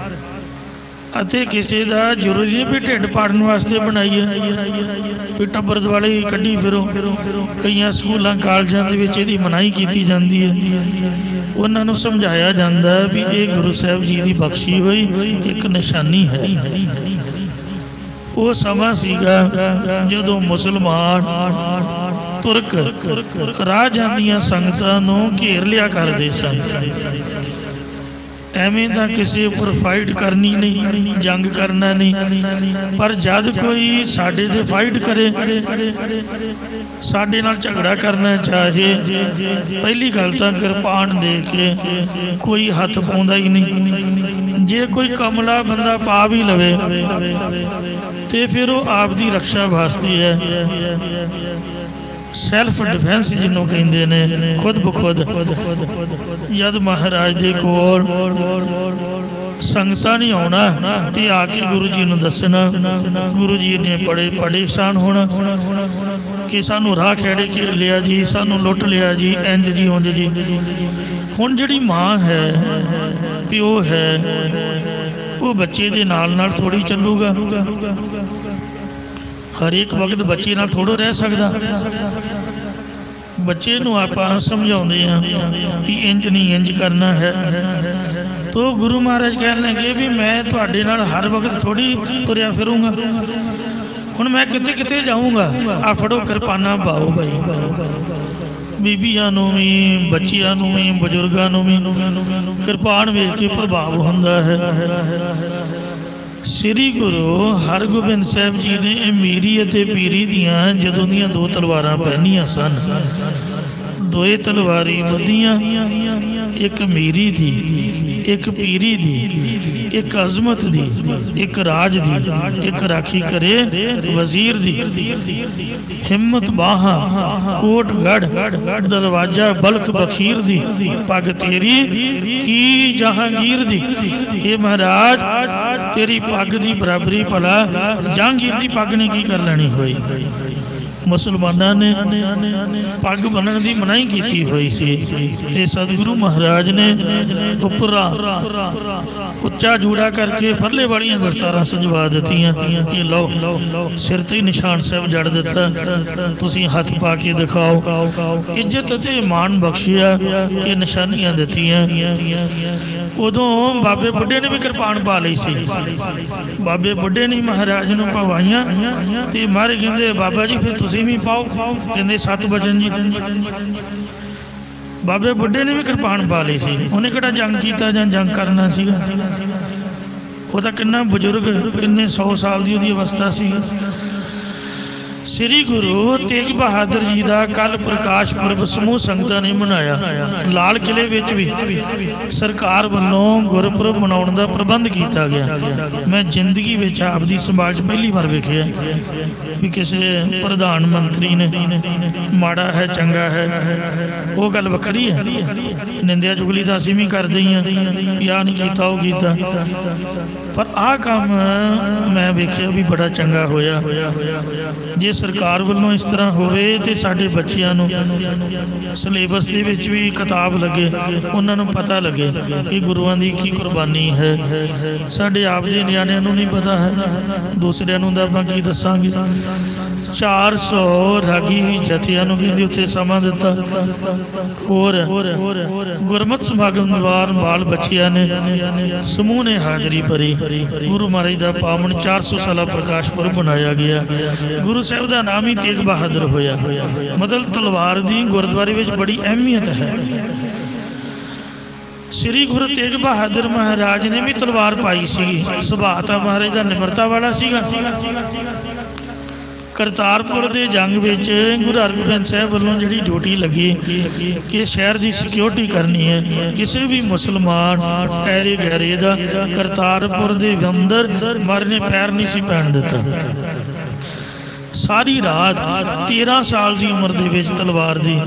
ਅਤੇ ਕਿਸੇ ਦਾ ਜ਼ਰੂਰੀ ਨਹੀਂ ਵੀ ਢਿੱਡ ਪਾੜਨ ਵਾਸਤੇ ਬਣਾਈ ਹੈ ਵੀ ਟੱਬਰ ਦੁਆਲੇ ਹੀ ਕੱਢੀ ਫਿਰੋ। ਕਈਆਂ ਸਕੂਲਾਂ ਕਾਲਜਾਂ ਦੇ ਵਿੱਚ ਇਹਦੀ ਮਨਾਹੀ ਕੀਤੀ ਜਾਂਦੀ ਹੈ। ਉਹਨਾਂ ਨੂੰ ਸਮਝਾਇਆ ਜਾਂਦਾ ਵੀ ਇਹ ਗੁਰੂ ਸਾਹਿਬ ਜੀ ਦੀ ਬਖਸ਼ੀ ਹੋਈ ਇੱਕ ਨਿਸ਼ਾਨੀ ਹੈ। ਉਹ ਸਮਾਂ ਸੀਗਾ ਜਦੋਂ ਮੁਸਲਮਾਨ ਤੁਰਕ ਰਾਹ ਜਾਂਦੀਆਂ ਸੰਗਤਾਂ ਨੂੰ ਘੇਰ ਲਿਆ ਕਰਦੇ ਸਨ। ਐਵੇਂ ਤਾਂ ਕਿਸੇ ਉੱਪਰ ਫਾਈਟ ਕਰਨੀ ਨਹੀਂ, ਜੰਗ ਕਰਨਾ ਨਹੀਂ, ਪਰ ਜਦ ਕੋਈ ਸਾਡੇ ਤੇ ਫਾਈਟ ਕਰੇ, ਸਾਡੇ ਨਾਲ ਝਗੜਾ ਕਰਨਾ ਚਾਹੇ, ਪਹਿਲੀ ਗੱਲ ਤਾਂ ਕਿਰਪਾਨ ਦੇ ਕੇ ਕੋਈ ਹੱਥ ਪਾਉਂਦਾ ਹੀ ਨਹੀਂ। ਜੇ ਕੋਈ ਕਮਲਾ ਬੰਦਾ ਪਾ ਵੀ ਲਵੇ ਤੇ ਫਿਰ ਉਹ ਆਪ ਦੀ ਰੱਖਿਆ ਵਾਸਤੇ ਹੈ। ਸੈਲਫ ਡਿਫੈਂਸ ਜਿਹਨੂੰ ਕਹਿੰਦੇ ਨੇ, ਖੁਦ ਬਖੁਦ। ਜਦ ਮਹਾਰਾਜ ਦੇ ਕੋਲ ਸੰਗਤਾਂ ਨਹੀਂ ਆਉਣਾ ਤੇ ਆ ਕੇ ਗੁਰੂ ਜੀ ਨੂੰ ਦੱਸਣਾ, ਗੁਰੂ ਜੀ ਨੇ ਬੜੇ ਪਰੇਸ਼ਾਨ ਹੋਣਾ ਕਿ ਸਾਨੂੰ ਰਾਹ ਖੇੜੇ ਘੇਰ ਲਿਆ ਜੀ, ਸਾਨੂੰ ਲੁੱਟ ਲਿਆ ਜੀ, ਇੰਜ ਜੀ ਉਂਝ ਜੀ। ਹੁਣ ਜਿਹੜੀ ਮਾਂ ਹੈ, ਪਿਓ ਹੈ, ਉਹ ਬੱਚੇ ਦੇ ਨਾਲ ਨਾਲ ਥੋੜੀ ਚੱਲੂਗਾ। ਹਰੇਕ ਵਕਤ ਬੱਚੇ ਨਾਲ ਥੋੜ੍ਹਾ ਰਹਿ ਸਕਦਾ। ਬੱਚੇ ਨੂੰ ਆਪਾਂ ਸਮਝਾਉਂਦੇ ਹਾਂ ਕਿ ਇੰਜ ਨਹੀਂ ਇੰਜ ਕਰਨਾ ਹੈ, ਤੋ ਗੁਰੂ ਮਹਾਰਾਜ ਕਹਿਣਗੇ ਵੀ ਮੈਂ ਤੁਹਾਡੇ ਨਾਲ ਹਰ ਵਕਤ ਥੋੜੀ ਤੁਰਿਆ ਫਿਰੂੰਗਾ। ਹੁਣ ਮੈਂ ਕਿਤੇ ਕਿਤੇ ਜਾਊਂਗਾ, ਆ ਫੜੋ ਕਿਰਪਾਨਾਂ ਪਾਓ ਭਾਈ। ਬੀਬੀਆਂ ਨੂੰ ਵੀ, ਬੱਚਿਆਂ ਨੂੰ ਵੀ, ਬਜ਼ੁਰਗਾਂ ਨੂੰ ਵੀ ਕਿਰਪਾਨ ਵੇਖ ਕੇ ਪ੍ਰਭਾਵ ਹੁੰਦਾ ਹੈ। ਸ੍ਰੀ ਗੁਰੂ ਹਰਗੋਬਿੰਦ ਸਾਹਿਬ ਜੀ ਨੇ ਅਮੀਰੀ ਅਤੇ ਪੀਰੀ ਦੀਆਂ ਜਦੋਂ ਦੀਆਂ 2 ਤਲਵਾਰਾਂ ਪਹਿਨੀਆਂ ਸਨ, ਦੋਏ ਤਲਵਾਰੀ ਵਧੀਆਂ, ਇੱਕ ਅਮੀਰੀ ਦੀ, ਇੱਕ ਪੀਰੀ ਦੀ, ਇੱਕ ਅਜ਼ਮਤ ਦੀ, ਇੱਕ ਰਾਜ ਦੀ, ਇੱਕ ਰਾਖੀ ਕਰੇ ਵਜ਼ੀਰ ਦੀ। ਹਿੰਮਤ ਬਾਹਾਂ ਕੋਟ ਗੜ ਦਰਵਾਜ਼ਾ ਬਲਖ ਬਖੀਰ ਦੀ, ਪੱਗ ਤੇਰੀ ਕੀ ਜਹਾਂਗੀਰ ਦੀ। ਇਹ ਮਹਾਰਾਜ ਤੇਰੀ ਪੱਗ ਦੀ ਬਰਾਬਰੀ ਭਲਾ ਜਹਾਂਗੀਰ ਦੀ ਪੱਗ ਨੇ ਕੀ ਕਰ ਲੈਣੀ ਹੋਈ। ਮੁਸਲਮਾਨਾਂ ਨੇ ਪੱਗ ਬੰਨ੍ਹਣ ਦੀ ਮਨਾਹੀ ਕੀਤੀ ਹੋਈ ਸੀ ਤੇ ਸਤਿਗੁਰੂ ਮਹਾਰਾਜ ਨੇ ਉੱਪਰਾ ਉੱਚਾ ਜੂੜਾ ਕਰਕੇ ਫਰਲੇ ਵਾਲੀਆਂ ਦਸਤਾਰਾਂ ਸਜਵਾ ਦਿੱਤੀਆਂ ਕਿ ਲਓ ਸਿਰ ਤੇ ਨਿਸ਼ਾਨ ਸਾਹਿਬ ਜੜ ਦਿੱਤਾ, ਤੁਸੀਂ ਹੱਥ ਪਾ ਕੇ ਦਿਖਾਓ। ਇੱਜ਼ਤ ਅਤੇ ਮਾਣ ਬਖਸ਼ਿਆ, ਇਹ ਨਿਸ਼ਾਨੀਆਂ ਦਿੱਤੀਆਂ। ਉਦੋਂ ਬਾਬੇ ਬੁੱਢੇ ਨੇ ਵੀ ਕਿਰਪਾਨ ਪਾ ਲਈ ਸੀ। ਬਾਬੇ ਬੁੱਢੇ ਨੇ ਮਹਾਰਾਜ ਨੂੰ ਪਵਾਈਆਂ ਤੇ ਮਾਰੇ ਕਹਿੰਦੇ ਬਾਬਾ ਜੀ ਫਿਰ ਤੁਸੀਂ ਵੀ ਪਾਓ। ਕਹਿੰਦੇ 7 ਵਜਨ ਜੀ। ਬਾਬੇ ਬੁੱਢੇ ਨੇ ਵੀ ਕਿਰਪਾਨ ਪਾ ਲਈ ਸੀ। ਉਹਨੇ ਕਿਹੜਾ ਜੰਗ ਕੀਤਾ ਜਾਂ ਜੰਗ ਕਰਨਾ ਸੀਗਾ। ਉਹ ਤਾਂ ਕਿੰਨਾ ਬਜ਼ੁਰਗ, ਕਿੰਨੇ 100 ਸਾਲ ਦੀ ਉਹਦੀ ਅਵਸਥਾ ਸੀ। ਸ੍ਰੀ ਗੁਰੂ ਤੇਗ ਬਹਾਦਰ ਜੀ ਦਾ ਕੱਲ ਪ੍ਰਕਾਸ਼ ਪੁਰਬ ਸਮੂਹ ਸੰਗਤਾਂ ਨੇ ਮਨਾਇਆ। ਲਾਲ ਕਿਲੇ ਵਿੱਚ ਵੀ ਸਰਕਾਰ ਵੱਲੋਂ ਗੁਰਪੁਰਬ ਮਨਾਉਣ ਦਾ ਪ੍ਰਬੰਧ ਕੀਤਾ ਗਿਆ। ਮੈਂ ਜ਼ਿੰਦਗੀ ਵਿੱਚ ਆਪਦੀ ਸਮਾਜ ਪਹਿਲੀ ਵਾਰ ਵੇਖਿਆ ਵੀ ਕਿਸੇ ਪ੍ਰਧਾਨ ਮੰਤਰੀ ਨੇ ਮਾੜਾ ਹੈ ਚੰਗਾ ਹੈ ਉਹ ਗੱਲ ਵੱਖਰੀ ਹੈ, ਨਿੰਦਿਆ ਚੁਗਲੀ ਤਾਂ ਅਸੀਂ ਵੀ ਕਰਦੇ ਹੀ ਹਾਂ ਵੀ ਆਹ ਨਹੀਂ ਕੀਤਾ ਉਹ ਕੀਤਾ, ਪਰ ਆਹ ਕੰਮ ਮੈਂ ਵੇਖਿਆ ਵੀ ਬੜਾ ਚੰਗਾ ਹੋਇਆ। ਜੇ ਸਰਕਾਰ ਵੱਲੋਂ ਇਸ ਤਰ੍ਹਾਂ ਹੋਵੇ ਤੇ ਸਾਡੇ ਬੱਚਿਆਂ ਨੂੰ ਸਿਲੇਬਸ ਦੇ ਵਿੱਚ ਵੀ ਕਿਤਾਬ ਲੱਗੇ, ਉਹਨਾਂ ਨੂੰ ਪਤਾ ਲੱਗੇ ਕਿ ਗੁਰੂਆਂ ਦੀ ਕੀ ਕੁਰਬਾਨੀ ਹੈ। ਸਾਡੇ ਆਪ ਦੇ ਨਿਆਣਿਆਂ ਨੂੰ ਨਹੀਂ ਪਤਾ ਹੈ, ਦੂਸਰਿਆਂ ਨੂੰ ਤਾਂ ਆਪਾਂ ਕੀ ਦੱਸਾਂਗੇ। 400 ਰਾਗੀ ਜਥਿਆਂ ਨੂੰ ਕਹਿੰਦੇ ਉੱਥੇ ਸਮਾਂ ਦਿੱਤਾ। ਹੋਰ ਗੁਰਮਤਿ ਸਮਾਗਮ ਦੌਰਾਨ ਬਾਲ ਬੱਚਿਆਂ ਨੇ ਸਮੂਹ ਨੇ ਹਾਜ਼ਰੀ ਭਰੀ। ਗੁਰੂ ਮਹਾਰਾਜ ਦਾ ਪਾਵਨ 400 ਸਾਲਾ ਪ੍ਰਕਾਸ਼ ਪੁਰਬ ਮਨਾਇਆ ਗਿਆ। ਗੁਰੂ ਸਾਹਿਬ ਦਾ ਨਾਮ ਹੀ ਤੇਗ ਬਹਾਦਰ ਹੋਇਆ। ਮਤਲਬ ਤਲਵਾਰ ਦੀ ਗੁਰਦੁਆਰੇ ਵਿੱਚ ਬੜੀ ਅਹਿਮੀਅਤ ਹੈ। ਸ੍ਰੀ ਗੁਰੂ ਤੇਗ ਬਹਾਦਰ ਮਹਾਰਾਜ ਨੇ ਵੀ ਤਲਵਾਰ ਪਾਈ ਸੀ। ਸੁਭਾਅ ਤਾਂ ਮਹਾਰਾਜ ਦਾ ਨਿਮਰਤਾ ਵਾਲਾ ਸੀਗਾ। ਕਰਤਾਰਪੁਰ ਦੇ ਜੰਗ ਵਿੱਚ ਗੁਰੂ ਹਰਗੋਬਿੰਦ ਸਾਹਿਬ ਵੱਲੋਂ ਜਿਹੜੀ ਡਿਊਟੀ ਲੱਗੀ ਕਿ ਸ਼ਹਿਰ ਦੀ ਸਿਕਿਉਰਿਟੀ ਕਰਨੀ ਹੈ, ਕਿਸੇ ਵੀ ਮੁਸਲਮਾਨ ਐਰੇ ਗੈਰੇ ਦਾ ਕਰਤਾਰਪੁਰ ਦੇ ਅੰਦਰ ਮਰਨੇ ਪੈਰ ਨਹੀਂ ਸੀ ਪੈਣ ਦਿੱਤਾ। ਸਾਰੀ ਰਾਤ 13 ਸਾਲ ਦੀ ਉਮਰ ਦੇ ਵਿੱਚ ਤਲਵਾਰ ਦੀ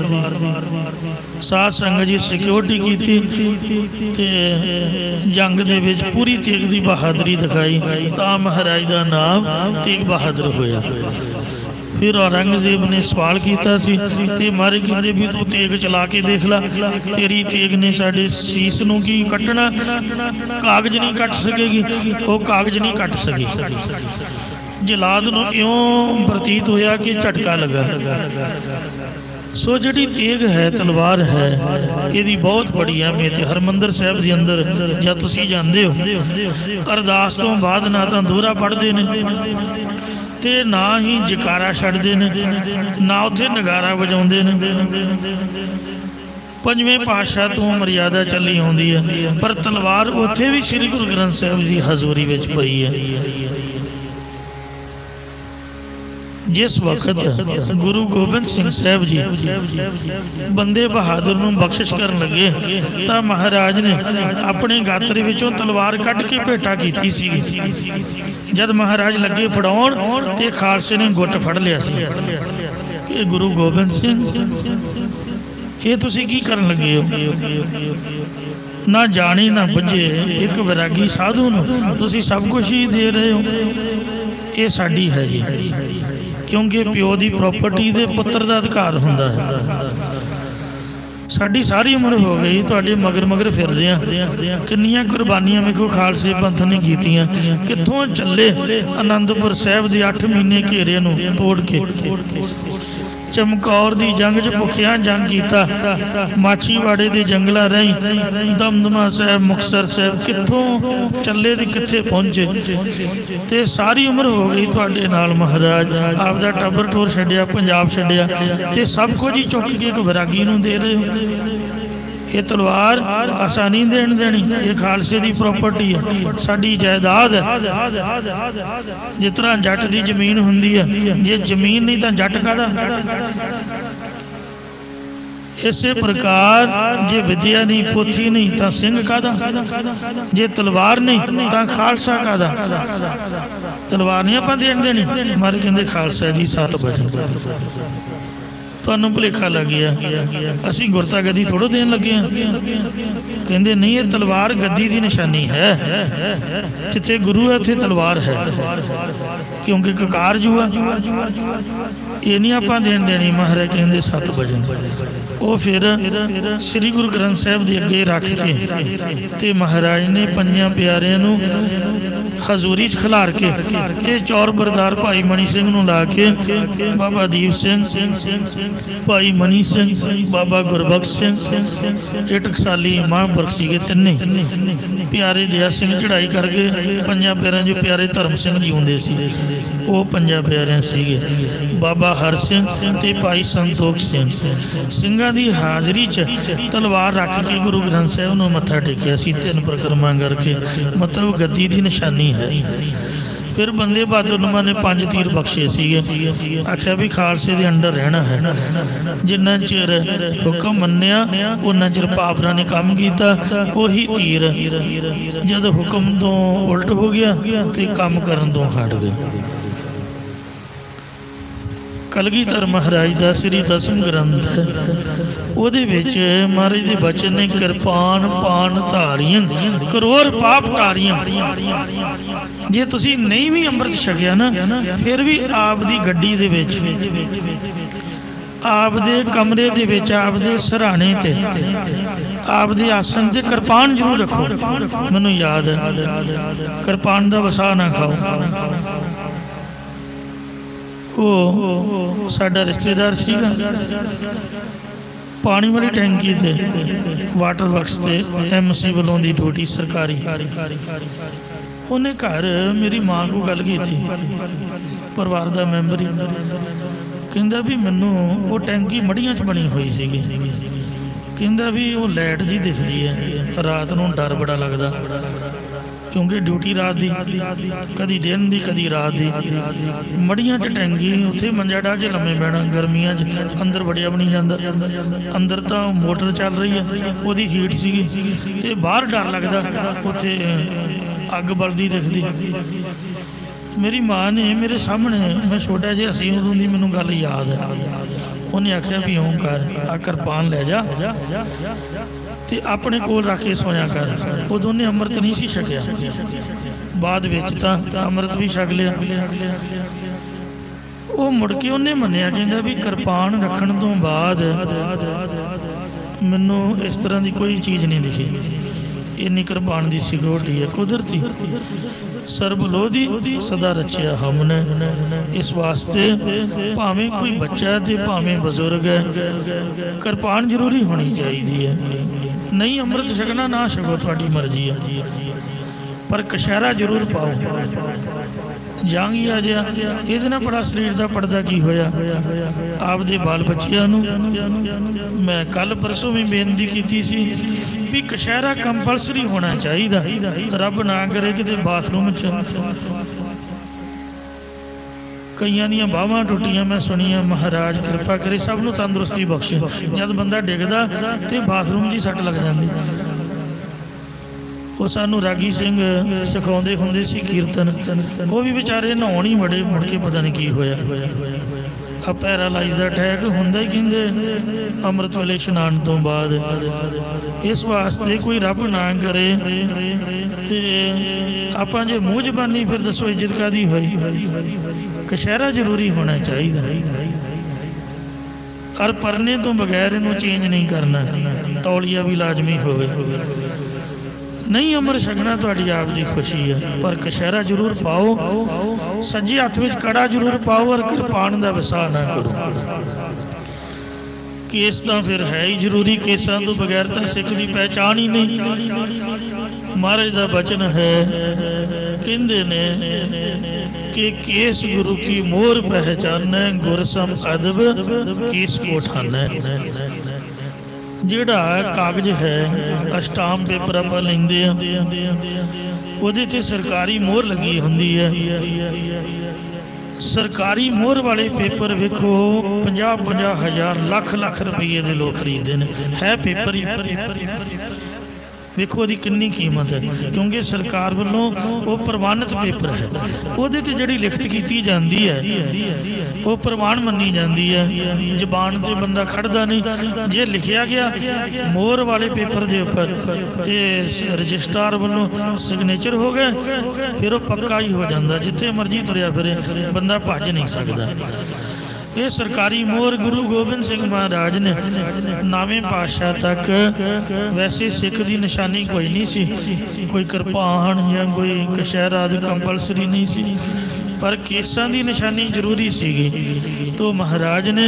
ਸਾਧ ਸੰਗਤ ਜੀ ਸਿਕਿਉਰਿਟੀ ਕੀਤੀ ਤੇ ਜੰਗ ਦੇ ਵਿੱਚ ਪੂਰੀ ਤੇਗ ਦੀ ਬਹਾਦਰੀ ਦਿਖਾਈ, ਤਾਂ ਮਹਾਰਾਜ ਦਾ ਨਾਮ ਤੇਗ ਬਹਾਦਰ ਹੋਇਆ। ਫਿਰ ਔਰੰਗਜ਼ੇਬ ਨੇ ਸਵਾਲ ਕੀਤਾ ਸੀ ਤੇ ਮਹਾਰਾਜ ਕਹਿੰਦੇ ਵੀ ਤੂੰ ਤੇਗ ਚਲਾ ਕੇ ਦੇਖ ਲੈ, ਤੇਰੀ ਤੇਗ ਨੇ ਸਾਡੇ ਸੀਸ ਨੂੰ ਕੀ ਕੱਟਣਾ, ਕਾਗਜ਼ ਨਹੀਂ ਕੱਟ ਸਕੇਗੀ। ਉਹ ਕਾਗਜ਼ ਨਹੀਂ ਕੱਟ ਸਕੀ। ਜਲਾਦ ਨੂੰ ਇਉਂ ਪ੍ਰਤੀਤ ਹੋਇਆ ਕਿ ਝਟਕਾ ਲੱਗਾ। ਸੋ ਜਿਹੜੀ ਤੇਗ ਹੈ ਤਲਵਾਰ ਹੈ ਇਹਦੀ ਬਹੁਤ ਬੜੀ ਅਹਿਮੀਅਤ ਹੈ। ਹਰਿਮੰਦਰ ਸਾਹਿਬ ਦੇ ਅੰਦਰ ਜਦ ਤੁਸੀਂ ਜਾਂਦੇ ਹੋ ਅਰਦਾਸ ਤੋਂ ਬਾਅਦ ਨਾ ਤਾਂ ਦੋਹਰਾ ਪੜ੍ਹਦੇ ਨੇ ਤੇ ਨਾ ਹੀ ਜਕਾਰਾ ਛੱਡਦੇ ਨੇ, ਨਾ ਉੱਥੇ ਨਗਾਰਾ ਵਜਾਉਂਦੇ ਨੇ। ਪੰਜਵੇਂ ਪਾਤਸ਼ਾਹ ਤੋਂ ਮਰਿਆਦਾ ਚੱਲੀ ਆਉਂਦੀ ਹੈ, ਪਰ ਤਲਵਾਰ ਉੱਥੇ ਵੀ ਸ੍ਰੀ ਗੁਰੂ ਗ੍ਰੰਥ ਸਾਹਿਬ ਦੀ ਹਜ਼ੂਰੀ ਵਿੱਚ ਪਈ ਹੈ। ਜਿਸ ਵਕਤ ਗੁਰੂ ਗੋਬਿੰਦ ਸਿੰਘ ਸਾਹਿਬ ਜੀ ਬੰਦੇ ਬਹਾਦਰ ਨੂੰ ਬਖਸ਼ਿਸ਼ ਕਰਨ ਲੱਗੇ ਤਾਂ ਮਹਾਰਾਜ ਨੇ ਆਪਣੇ ਗਾਤਰੇ ਵਿੱਚੋਂ ਤਲਵਾਰ ਕੱਢ ਕੇ ਭੇਟਾ ਕੀਤੀ ਸੀ। ਜਦ ਮਹਾਰਾਜ ਲੱਗੇ ਫੜਾਉਣ ਤੇ ਖਾਲਸੇ ਨੇ ਗੁੱਟ ਫੜ ਲਿਆ ਸੀ ਕਿ ਗੁਰੂ ਗੋਬਿੰਦ ਸਿੰਘ ਇਹ ਤੁਸੀਂ ਕੀ ਕਰਨ ਲੱਗੇ ਹੋ? ਨਾ ਜਾਣੇ ਨਾ ਬੁੱਝੇ ਇੱਕ ਵਿਰਾਗੀ ਸਾਧੂ ਨੂੰ ਤੁਸੀਂ ਸਭ ਕੁਝ ਹੀ ਦੇ ਰਹੇ ਹੋ। ਇਹ ਸਾਡੀ ਹੈ ਜੀ, ਕਿਉਂਕਿ ਪਿਓ ਦੀ ਪ੍ਰਾਪਰਟੀ ਦੇ ਪੁੱਤਰ ਦਾ ਅਧਿਕਾਰ ਹੁੰਦਾ ਹੈ। ਸਾਡੀ ਸਾਰੀ ਉਮਰ ਹੋ ਗਈ ਤੁਹਾਡੇ ਮਗਰ ਮਗਰ ਫਿਰਦੇ ਆ। ਕਿੰਨੀਆਂ ਕੁਰਬਾਨੀਆਂ ਵੇਖੋ ਖਾਲਸੇ ਪੰਥ ਨੇ ਕੀਤੀਆਂ। ਕਿੱਥੋਂ ਚੱਲੇ ਆਨੰਦਪੁਰ ਸਾਹਿਬ ਦੇ 8 ਮਹੀਨੇ ਘੇਰੇ ਨੂੰ ਤੋੜ ਕੇ। ਚਮਕੌਰ ਦੀ ਜੰਗ 'ਚ ਭੁੱਖਿਆਂ ਜੰਗ ਕੀਤਾ। ਮਾਛੀਵਾੜੇ ਦੇ ਜੰਗਲਾਂ ਰਾਹੀਂ ਦਮਦਮਾ ਸਾਹਿਬ, ਮੁਕਤਸਰ ਸਾਹਿਬ ਕਿੱਥੋਂ ਚੱਲੇ ਤੇ ਕਿੱਥੇ ਪਹੁੰਚੇ। ਤੇ ਸਾਰੀ ਉਮਰ ਹੋ ਗਈ ਤੁਹਾਡੇ ਨਾਲ ਮਹਾਰਾਜ। ਆਪਦਾ ਟੱਬਰ ਟੋਰ ਛੱਡਿਆ, ਪੰਜਾਬ ਛੱਡਿਆ ਤੇ ਸਭ ਕੁਝ ਹੀ ਚੁੱਕ ਕੇ ਇੱਕ ਵਿਰਾਗੀ ਨੂੰ ਦੇ ਰਹੇ ਹੋ। ਇਹ ਤਲਵਾਰ ਆਸਾਨੀ ਦੇਣ ਦੇਣੀ, ਇਹ ਖਾਲਸੇ ਦੀ ਪ੍ਰਾਪਰਟੀ ਹੈ, ਸਾਡੀ ਜਾਇਦਾਦ ਹੈ। ਜਿਸ ਤਰ੍ਹਾਂ ਜੱਟ ਦੀ ਜ਼ਮੀਨ ਹੁੰਦੀ ਹੈ, ਜੇ ਜ਼ਮੀਨ ਨਹੀਂ ਤਾਂ ਜੱਟ ਕਾਹਦਾ। ਇਸੇ ਪ੍ਰਕਾਰ ਜੇ ਵਿਦਿਆ ਨਹੀਂ, ਪੋਥੀ ਨਹੀਂ ਤਾਂ ਸਿੰਘ ਕਾਹਦਾ, ਜੇ ਤਲਵਾਰ ਨਹੀਂ ਤਾਂ ਖਾਲਸਾ ਕਾਹਦਾ। ਤਲਵਾਰ ਨਹੀਂ ਆਪਾਂ ਦੇਣ ਦੇਣੀ। ਮਾਰੇ ਕਹਿੰਦੇ ਖਾਲਸਾ ਜੀ 7 ਵਜੇ। ਤੁਹਾਨੂੰ ਭੁਲੇਖਾ ਲੱਗ ਗਿਆ, ਅਸੀਂ ਗੁਰਤਾ ਗੱਦੀ ਥੋੜ੍ਹਾ ਦੇਣ ਲੱਗੇ ਹਾਂ। ਕਹਿੰਦੇ ਨਹੀਂ, ਇਹ ਤਲਵਾਰ ਗੱਦੀ ਦੀ ਨਿਸ਼ਾਨੀ ਹੈ। ਜਿੱਥੇ ਗੁਰੂ ਹੈ ਉੱਥੇ ਤਲਵਾਰ ਹੈ, ਕਿਉਂਕਿ ਕਕਾਰ ਜੂਆ ਇਹ ਨਹੀਂ ਆਪਾਂ ਦੇਣ ਦੇਣੀ। ਮਹਾਰਾਜ ਕਹਿੰਦੇ 7 ਵਜੇ। ਉਹ ਫਿਰ ਸ੍ਰੀ ਗੁਰੂ ਗ੍ਰੰਥ ਸਾਹਿਬ ਦੇ ਅੱਗੇ ਰੱਖ ਕੇ ਤੇ ਮਹਾਰਾਜ ਨੇ ਪੰਜਾਂ ਪਿਆਰਿਆਂ ਨੂੰ ਹਜ਼ੂਰੀ 'ਚ ਖਿਲਾਰ ਕੇ ਤੇ ਚੌਰ ਬਰਦਾਰ ਭਾਈ ਮਨੀ ਸਿੰਘ ਨੂੰ ਲਾ ਕੇ ਬਾਬਾ ਦੀਪ ਸਿੰਘ, ਭਾਈ ਮਨੀ ਸਿੰਘ, ਬਾਬਾ ਗੁਰਬਖਸ਼ ਸਿੰਘ, ਇਹ ਟਕਸਾਲੀ ਮਹਾਂਪੁਰਖ ਸੀਗੇ ਤਿੰਨੇ ਪਿਆਰੇ। ਦਇਆ ਸਿੰਘ ਚੜ੍ਹਾਈ ਕਰਕੇ ਪੰਜਾਂ ਪਿਆਰਿਆਂ 'ਚੋਂ ਪਿਆਰੇ ਧਰਮ ਸਿੰਘ ਜੀ ਹੁੰਦੇ ਸੀ, ਉਹ ਪੰਜਾਂ ਪਿਆਰਿਆਂ ਸੀਗੇ। ਬਾਬਾ ਹਰ ਸਿੰਘ ਤੇ ਭਾਈ ਸੰਤੋਖ ਸਿੰਘ। ਸਿੰਘਾਂ ਦੀ ਹਾਜ਼ਰੀ 'ਚ ਤਲਵਾਰ ਰੱਖ ਕੇ ਗੁਰੂ ਗ੍ਰੰਥ ਸਾਹਿਬ ਨੂੰ ਮੱਥਾ ਟੇਕਿਆ ਸੀ 3 ਪ੍ਰਕਰਮਾਂ ਕਰਕੇ। ਮਤਲਬ ਗੱਦੀ ਦੀ ਨਿਸ਼ਾਨੀ ਹੈ। फिर बंदे बहादुर ने 5 तीर बख्शे सीगे, आख्या भी खालसे दे अंडर रहना है, जिन्ना चिर हुक्म मन्निया उन्ना चिर पापरा ने काम किया, वही तीर जब हुक्म तो उल्ट हो गया तो काम करन तो हट गए। कलगीधर महाराज का श्री दसम ग्रंथ ਉਹਦੇ ਵਿੱਚ ਮਹਾਰਾਜ ਦੇ ਬਚਨ ਨੇ ਕਿਰਪਾਨ ਪਾਨ ਧਾਰੀਆਂ ਕਰੋੜ ਪਾਪ ਟਾਰੀਆਂ। ਜੇ ਤੁਸੀਂ ਨਹੀਂ ਵੀ ਅੰਮ੍ਰਿਤ ਛਕਿਆ ਨਾ, ਫਿਰ ਵੀ ਆਪ ਦੀ ਗੱਡੀ ਦੇ ਵਿੱਚ, ਆਪ ਦੇ ਕਮਰੇ ਦੇ ਵਿੱਚ, ਆਪ ਦੇ ਸਰਾਣੇ ਤੇ, ਆਪ ਦੇ ਆਸਣ ਤੇ ਕਿਰਪਾਨ ਜ਼ਰੂਰ ਰੱਖੋ। ਮੈਨੂੰ ਯਾਦ ਹੈ ਕਿਰਪਾਨ ਦਾ ਵਸਾ ਨਾ ਖਾਓ। ਉਹ ਸਾਡਾ ਰਿਸ਼ਤੇਦਾਰ ਸੀਗਾ, पानी वाली टैंकी ते वाटर वर्क्स ते MC वालों की ड्यूटी सरकारी, उन्हें घर मेरी माँ को गल की थी, परिवार का मैंबर ही कहता भी मैनू वो टैंकी मड़ियां च बनी हुई सी, कहता भी वो लाइट जी दिखती है, रात को डर बड़ा लगता क्योंकि ड्यूटी रात की, कदी दिन की कदी रात की। मड़ियां च टैंकी, उत्थे मंजा डाह के लम्मे पैना, गर्मियां च अंदर वड़िया भी नहीं जाता, अंदर तो मोटर चल रही है वही हीट सी, ते बाहर डर लगता, उत्थे अग बलदी दिखती। मेरी माँ ने मेरे सामने, मैं छोटा जिहा सी उदों दी मैनूं गल याद है, उन्हें आख्या भी इउं कर, आ किरपान लै जा ते अपने कोल रख के सोया कर। उदों ने अमृत नहीं सी छकिया, बाद विच तां अमृत भी छक लिया। वो मुड़ के उन्हें मन्निया, कहंदा भी किरपान रखण तो बाद मैनूं इस तरह की कोई चीज़ नहीं दिखी, इन्नी किरपान की सिक्योरिटी है कुदरती। सर्वलोधी सदा रचिया हमने, इस वास्ते भावें कोई बच्चा ते भावें बजुर्ग है, किरपान जरूरी होनी चाहिए है। नहीं अमृत छकना ना छको, थोड़ी मर्जी है, पर कशहरा जरूर पाओ। ਜਾਂਗੀ ਆ ਜਾ, ਇਹਦੇ ਨਾਲ बड़ा शरीर का पड़दा की होया। आपदे बाल बच्चियां नूं मैं कल परसों भी बेनती की सी भी कशहरा कंपलसरी होना चाहिए। रब ना करे किते बाथरूम च कईयां दियां बाहां टुटियां मैं सुनिया, महाराज कृपा करे सब नूं तंदुरुस्ती बख्शे। जब बंदा डिगदा तो बाथरूम जी सट लग जाती। वो सानू रागी सिंह सिखाते होंगे सी कीर्तन, वो भी बेचारे नहाउण ही बड़े, मुड़ के पता नहीं की होया। आ पैरालाइज का अटैक होंदा ही कहंदे अमृत वेले इशनान तो बाद। इस वास्ते कोई रब ना करे ते आपां जे मूँह जबानी फिर दसो इज्जत कादी होई। कशहरा जरूरी होना चाहिए, और परने तो बगैर इनू चेंज नहीं करना, तौलिया भी लाजमी होवे। नहीं अमर छकना तुहाडी आप दी खुशी है, पर कशहरा जरूर पाओ, सज्जे हथ विच कड़ा जरूर पाओ, और किरपान दा वसा ना करो। केस तो फिर है ही जरूरी, केसां तो बगैर तो सिख की पहचान ही नहीं। महाराज दा बचन है, कहंदे ने कि केस गुरु की मोर पहचान, गुर सम अदब केस को ठाना। जिहड़ा कागज है अस्टाम पेपर आप लेंदे उहदे ते सरकारी मोहर लगी हुंदी है। सरकारी मोहर वाले पेपर वेखो 50-50 हज़ार लाख रुपये के लोग खरीदते हैं। है पेपर ही वेखो उसकी कितनी कीमत है, क्योंकि सरकार वालों वो प्रमाणित पेपर है। उहदे ते जिहड़ी लिखत की जाती है वो प्रमाण मनी जाती है, जबान से बंदा खड़दा नहीं। जे लिखिया गया मोहर वाले पेपर के उपर तो रजिस्ट्रार वालों सिग्नेचर हो गए, फिर वो पक्का ही हो जाता, जिथे मर्जी तुरया फिरे बंदा भज नहीं सकता। ये सरकारी मोहर गुरु गोबिंद सिंह महाराज ने 9वें पातशाह तक वैसे सिख की निशानी कोई नहीं सी, कोई किरपान या कोई कशहरा कंपलसरी नहीं सी, पर केसां की निशानी जरूरी सीगी। तो महाराज ने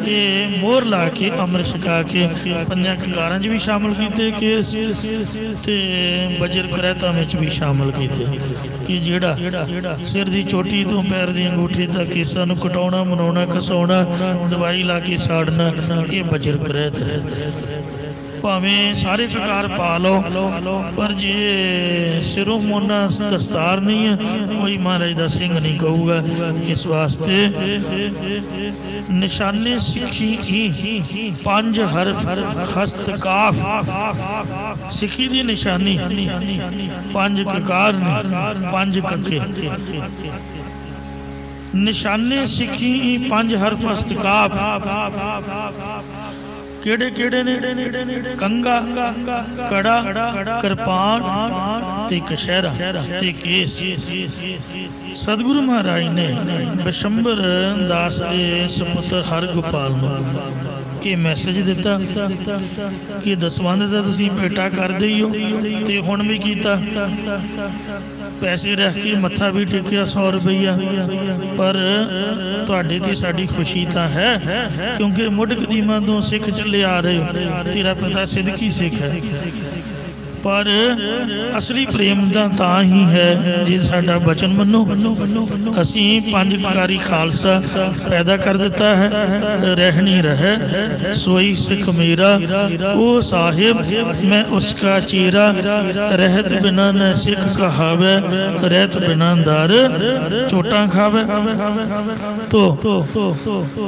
ये मोहर ला के अमृत छका के 5 ककारां भी शामिल किए केस, ते बजर करैता में भी शामिल किए कि जिहड़ा सिर की चोटी तो पैर की अंगूठी तक केसां नूं कटाउणा, मनाउणा, घसाउणा, दवाई ला के साड़ना, ये बजर करैत है। ਭਾਵੇਂ ਸਾਰੇ ਕਕਾਰ ਪਾ ਲਓ, ਪਰ ਜੇ ਸਿਰੋਂ ਮੋਨਾ ਦਸਤਾਰ ਨਹੀਂ ਹੈ, ਕੋਈ ਮਹਾਰਾਜ ਦਾ ਸਿੰਘ ਨਹੀਂ ਕਹੂਗਾ। ਇਸ ਵਾਸਤੇ ਨਿਸ਼ਾਨੇ ਸਿੱਖੀ ਹੀ ਪੰਜ ਹਰਫ ਹਸਤ ਕਾਫ, ਸਿੱਖੀ ਦੀ ਨਿਸ਼ਾਨੀ ਪੰਜ ਕਕਾਰ ਨੇ, ਪੰਜ ਕੱਕੇ। ਨਿਸ਼ਾਨੇ ਸਿੱਖੀ ਪੰਜ ਹਰਫ ਹਸਤ ਕਾਫ ਕਿਹੜੇ ਕਿਹੜੇ ਨੇ? ਕੰਗਾ, ਕੜਾ, ਕਿਰਪਾਨ ਤੇ ਕਸ਼ਹਿਰਾ ਤੇ ਕੇਸ। ਸਤਿਗੁਰੂ ਮਹਾਰਾਜ ਨੇ ਬਿਸ਼ੰਬਰ ਦਾਸ ਦੇ ਸੁਪੁੱਤਰ ਹਰਗੋਪਾਲ ਨੂੰ ਇਹ ਮੈਸੇਜ ਦਿੱਤਾ ਕਿ ਦਸਵੰਧ ਤਾਂ ਤੁਸੀਂ ਭੇਟਾ ਕਰਦੇ ਹੀ ਹੋ, ਤੇ ਹੁਣ ਵੀ ਕੀਤਾ, ਪੈਸੇ ਰੱਖ ਕੇ ਮੱਥਾ ਵੀ ਟੇਕਿਆ 100 ਰੁਪਈਆ, ਪਰ ਤੁਹਾਡੇ ਤੇ ਸਾਡੀ ਖੁਸ਼ੀ ਤਾਂ ਹੈ, ਕਿਉਂਕਿ ਮੁੱਢ ਕਦੀਮਾਂ ਤੋਂ ਸਿੱਖ ਚੱਲੇ ਆ ਰਹੇ ਹੋ, ਤੇਰਾ ਪਿਤਾ ਸਿੱਧਕੀ ਸਿੱਖ ਹੈ। ਪਰ ਅਸਲੀ ਪ੍ਰੇਮ ਤਾਂ ਹੀ ਹੈ ਜੇ ਸਾਡਾ ਬਚਨ ਮੰਨੋ। ਅਸੀਂ ਪੰਜ ਕਕਾਰੀ ਖਾਲਸਾ ਪੈਦਾ ਕਰ ਦਿੱਤਾ ਹੈ, ਰਹਿਣੀ ਰਹੇ ਸੋਈ ਸਿੱਖ ਮੇਰਾ, ਉਹ ਸਾਹਿਬ ਮੈਂ ਉਸਕਾ ਚੇਰਾ, ਰਹਿਤ ਬਿਨਾ ਨ ਸਿੱਖ ਕਹਾਵੇ, ਰਹਿਤ ਬਿਨਾ ਦਰ ਚੋਟਾਂ ਖਾਵੇ। ਤੋ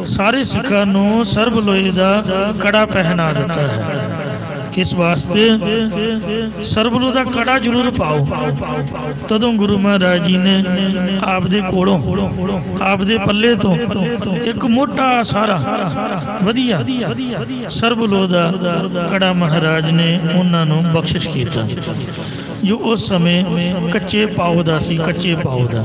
ਸਾਰੇ ਸਿੱਖਾਂ ਨੂੰ ਸਰਬ ਲੋਹੇ ਦਾ ਕੜਾ ਪਹਿਨਾ ਦਿੱਤਾ ਹੈ। ਇਸ ਵਾਸਤੇ ਸਰਬਲੋ ਦਾ ਕੜਾ ਜ਼ਰੂਰ ਪਾਓ। ਤਦੋਂ ਗੁਰੂ ਮਹਾਰਾਜ ਜੀ ਨੇ ਆਪਦੇ ਕੋਲੋਂ, ਆਪਦੇ ਪੱਲੇ ਤੋਂ ਇੱਕ ਮੋਟਾ ਸਾਰਾ ਵਧੀਆ ਸਰਬਲੋ ਦਾ ਕੜਾ ਮਹਾਰਾਜ ਨੇ ਉਹਨਾਂ ਨੂੰ ਬਖਸ਼ਿਸ਼ ਕੀਤਾ, ਜੋ ਉਸ ਸਮੇਂ ਕੱਚੇ ਪਾਉ ਦਾ ਸੀ, ਕੱਚੇ ਪਾਉ ਦਾ।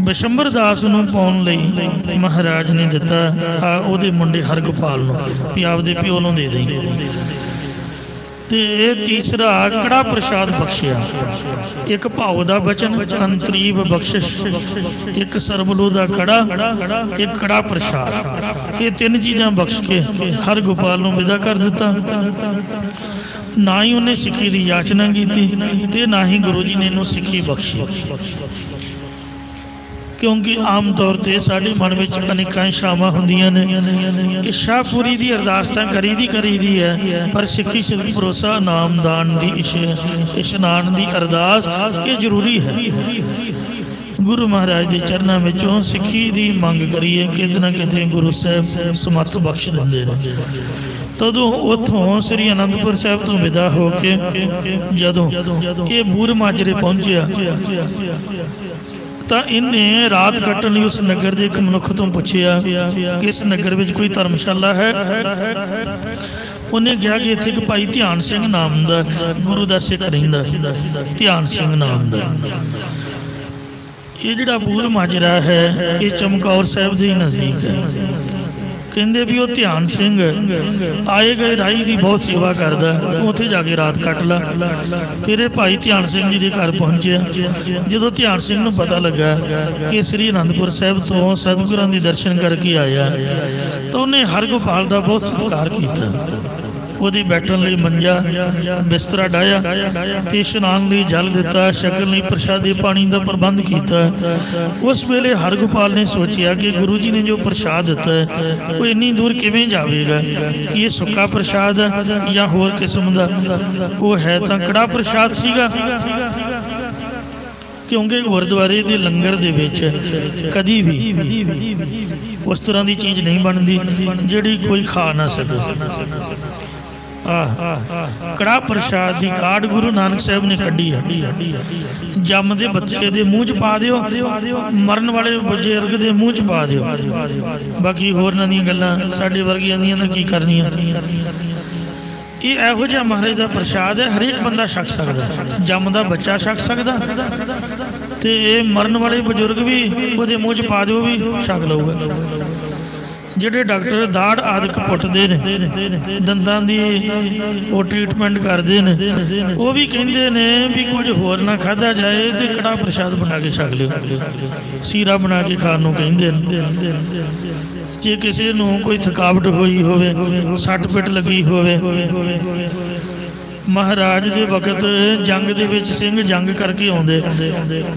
ਬਿਸ਼ੰਬਰ ਦਾਸ ਨੂੰ ਪਾਉਣ ਲਈ ਮਹਾਰਾਜ ਨੇ ਦਿੱਤਾ ਉਹਦੇ ਮੁੰਡੇ ਹਰਗੋਪਾਲ ਨੂੰ ਵੀ ਆਪਦੇ ਪਿਓ ਨੂੰ ਦੇ ਦੇਈ। ਤੇ ਇਹ ਤੀਸਰਾ ਕੜਾ ਪ੍ਰਸ਼ਾਦ ਬਖਸ਼ਿਆ, ਇੱਕ ਭਾਉ ਦਾ ਬਚਨ, ਅੰਤਰੀਵ ਬਖਸ਼ਿਸ਼, ਇੱਕ ਸਰਬਲੂ ਦਾ ਕੜਾ, ਇੱਕ ਕੜਾ ਪ੍ਰਸ਼ਾਦ। ਇਹ ਤਿੰਨ ਚੀਜ਼ਾਂ ਬਖਸ਼ ਕੇ ਹਰਗੋਪਾਲ ਨੂੰ ਵਿਦਾ ਕਰ ਦਿੱਤਾ। ਨਾ ਹੀ ਉਹਨੇ ਸਿੱਖੀ ਦੀ ਯਾਚਨਾ ਕੀਤੀ ਤੇ ਨਾ ਹੀ ਗੁਰੂ ਜੀ ਨੇ ਇਹਨੂੰ ਸਿੱਖੀ ਬਖਸ਼ੀ, ਕਿਉਂਕਿ ਆਮ ਤੌਰ ਤੇ ਸਾਡੇ ਮਨ ਵਿੱਚ ਅਨੇਕਾਂ ਇੱਛਾਵਾਂ ਹੁੰਦੀਆਂ ਨੇ। ਇੱਛਾ ਪੂਰੀ ਦੀ ਅਰਦਾਸ ਤਾਂ ਕਰੀਦੀ ਹੈ, ਪਰ ਸਿੱਖੀ ਸਿੱਧ ਭਰੋਸਾ ਨਾਮਦਾਨ ਦੀ ਇਸ਼ਨਾਨ ਦੀ ਅਰਦਾਸ ਇਹ ਜ਼ਰੂਰੀ ਹੈ। ਗੁਰੂ ਮਹਾਰਾਜ ਦੇ ਚਰਨਾਂ ਵਿੱਚੋਂ ਸਿੱਖੀ ਦੀ ਮੰਗ ਕਰੀਏ, ਕਿਤੇ ਨਾ ਕਿਤੇ ਗੁਰੂ ਸਾਹਿਬ ਸਮਰਥ ਬਖਸ਼ ਦਿੰਦੇ ਨੇ। ਤਦੋਂ ਉੱਥੋਂ ਸ੍ਰੀ ਅਨੰਦਪੁਰ ਸਾਹਿਬ ਤੋਂ ਵਿਦਾ ਹੋ ਕੇ ਜਦੋਂ ਇਹ ਬੂਰ ਮਾਜਰੇ ਪਹੁੰਚਿਆ ਤਾਂ ਇਹਨੇ ਰਾਤ ਕੱਟਣ ਲਈ ਉਸ ਨਗਰ ਦੇ ਇੱਕ ਮਨੁੱਖ ਤੋਂ ਪੁੱਛਿਆ ਕਿ ਇਸ ਨਗਰ ਵਿੱਚ ਕੋਈ ਧਰਮਸ਼ਾਲਾ ਹੈ। ਉਹਨੇ ਕਿਹਾ ਕਿ ਇੱਥੇ ਇੱਕ ਭਾਈ ਧਿਆਨ ਸਿੰਘ ਨਾਮ ਦਾ ਗੁਰੂ ਦਾ ਸਿੱਖ ਰਹਿੰਦਾ, ਧਿਆਨ ਸਿੰਘ ਨਾਮ ਦਾ। ਇਹ ਜਿਹੜਾ ਬੂਰ ਮਾਜਰਾ ਹੈ ਇਹ ਚਮਕੌਰ ਸਾਹਿਬ ਦੇ ਨਜ਼ਦੀਕ ਹੈ। ਕਹਿੰਦੇ ਵੀ ਉਹ ਧਿਆਨ ਸਿੰਘ ਆਏ ਗਏ ਰਾਹੀ ਦੀ ਬਹੁਤ ਸੇਵਾ ਕਰਦਾ, ਤੂੰ ਉੱਥੇ ਜਾ ਕੇ ਰਾਤ ਕੱਟ ਲਾ। ਫਿਰ ਇਹ ਭਾਈ ਧਿਆਨ ਸਿੰਘ ਜੀ ਦੇ ਘਰ ਪਹੁੰਚਿਆ। ਜਦੋਂ ਧਿਆਨ ਸਿੰਘ ਨੂੰ ਪਤਾ ਲੱਗਾ ਕਿ ਸ੍ਰੀ ਅਨੰਦਪੁਰ ਸਾਹਿਬ ਤੋਂ ਸਤਿਗੁਰਾਂ ਦੇ ਦਰਸ਼ਨ ਕਰਕੇ ਆਇਆ ਤਾਂ ਉਹਨੇ ਹਰਗੋਪਾਲ ਦਾ ਬਹੁਤ ਸਤਿਕਾਰ ਕੀਤਾ। ਉਹਦੇ ਬੈਠਣ ਲਈ ਮੰਜਾ ਬਿਸਤਰਾ ਡਾਇਆ ਤੇ ਇਸ਼ਨਾਨ ਲਈ ਜਲ ਦਿੱਤਾ, ਛਕਣ ਲਈ ਪ੍ਰਸ਼ਾਦੇ ਪਾਣੀ ਦਾ ਪ੍ਰਬੰਧ ਕੀਤਾ। ਉਸ ਵੇਲੇ ਹਰਗੋਪਾਲ ਨੇ ਸੋਚਿਆ ਕਿ ਗੁਰੂ ਜੀ ਨੇ ਜੋ ਪ੍ਰਸ਼ਾਦ ਦਿੱਤਾ ਹੈ ਉਹ ਇੰਨੀ ਦੂਰ ਕਿਵੇਂ ਜਾਵੇਗਾ, ਕਿ ਇਹ ਸੁੱਕਾ ਪ੍ਰਸ਼ਾਦ ਹੈ ਜਾਂ ਹੋਰ ਕਿਸਮ ਦਾ। ਉਹ ਹੈ ਤਾਂ ਕੜਾ ਪ੍ਰਸ਼ਾਦ ਸੀਗਾ, ਕਿਉਂਕਿ ਗੁਰਦੁਆਰੇ ਦੇ ਲੰਗਰ ਦੇ ਵਿੱਚ ਕਦੀ ਵੀ ਉਸ ਤਰ੍ਹਾਂ ਦੀ ਚੀਜ਼ ਨਹੀਂ ਬਣਦੀ ਜਿਹੜੀ ਕੋਈ ਖਾ ਨਾ ਸਕੇ। ਕੜਾ ਪ੍ਰਸ਼ਾਦ ਦੀ ਕਾਢ ਗੁਰੂ ਨਾਨਕ ਸਾਹਿਬ ਨੇ ਕੱਢੀ ਹੈ। ਜੰਮਦੇ ਬੱਚੇ ਦੇ ਮੂੰਹ 'ਚ ਪਾ ਦਿਓ, ਮਰਨ ਵਾਲੇ ਬਜ਼ੁਰਗ ਦੇ ਮੂੰਹ 'ਚ ਪਾ ਦਿਓ। ਬਾਕੀ ਹੋਰਨਾਂ ਦੀਆਂ ਗੱਲਾਂ ਸਾਡੇ ਵਰਗੀਆਂ ਦੀਆਂ ਤਾਂ ਕੀ ਕਰਨੀਆਂ। ਇਹ ਇਹੋ ਜਿਹਾ ਮਹਾਰਾਜ ਦਾ ਪ੍ਰਸ਼ਾਦ ਹੈ, ਹਰੇਕ ਬੰਦਾ ਛਕ ਸਕਦਾ, ਜੰਮਦਾ ਬੱਚਾ ਛਕ ਸਕਦਾ ਤੇ ਇਹ ਮਰਨ ਵਾਲੇ ਬਜ਼ੁਰਗ ਵੀ ਉਹਦੇ ਮੂੰਹ 'ਚ ਪਾ ਦਿਓ ਵੀ ਛਕ ਲਊਗਾ। ਜਿਹੜੇ ਡਾਕਟਰ ਦਾੜ ਆਦਿਕ ਪੁੱਟਦੇ ਨੇ, ਦੰਦਾਂ ਦੀ ਉਹ ਟ੍ਰੀਟਮੈਂਟ ਕਰਦੇ ਨੇ, ਉਹ ਵੀ ਕਹਿੰਦੇ ਨੇ ਵੀ ਕੁਝ ਹੋਰ ਨਾ ਖਾਧਾ ਜਾਏ ਤੇ ਕੜਾ ਪ੍ਰਸ਼ਾਦ ਬਣਾ ਕੇ ਛਕ ਲਿਓ। ਸੀਰਾ ਬਣਾ ਕੇ ਖਾਣ ਨੂੰ ਕਹਿੰਦੇ ਨੇ। ਜੇ ਕਿਸੇ ਨੂੰ ਕੋਈ ਥਕਾਵਟ ਹੋਈ ਹੋਵੇ, ਸੱਟ ਪਿੱਟ ਲੱਗੀ ਹੋਵੇ, ਮਹਾਰਾਜ ਦੇ ਵਕਤ ਜੰਗ ਦੇ ਵਿੱਚ ਸਿੰਘ ਜੰਗ ਕਰਕੇ ਆਉਂਦੇ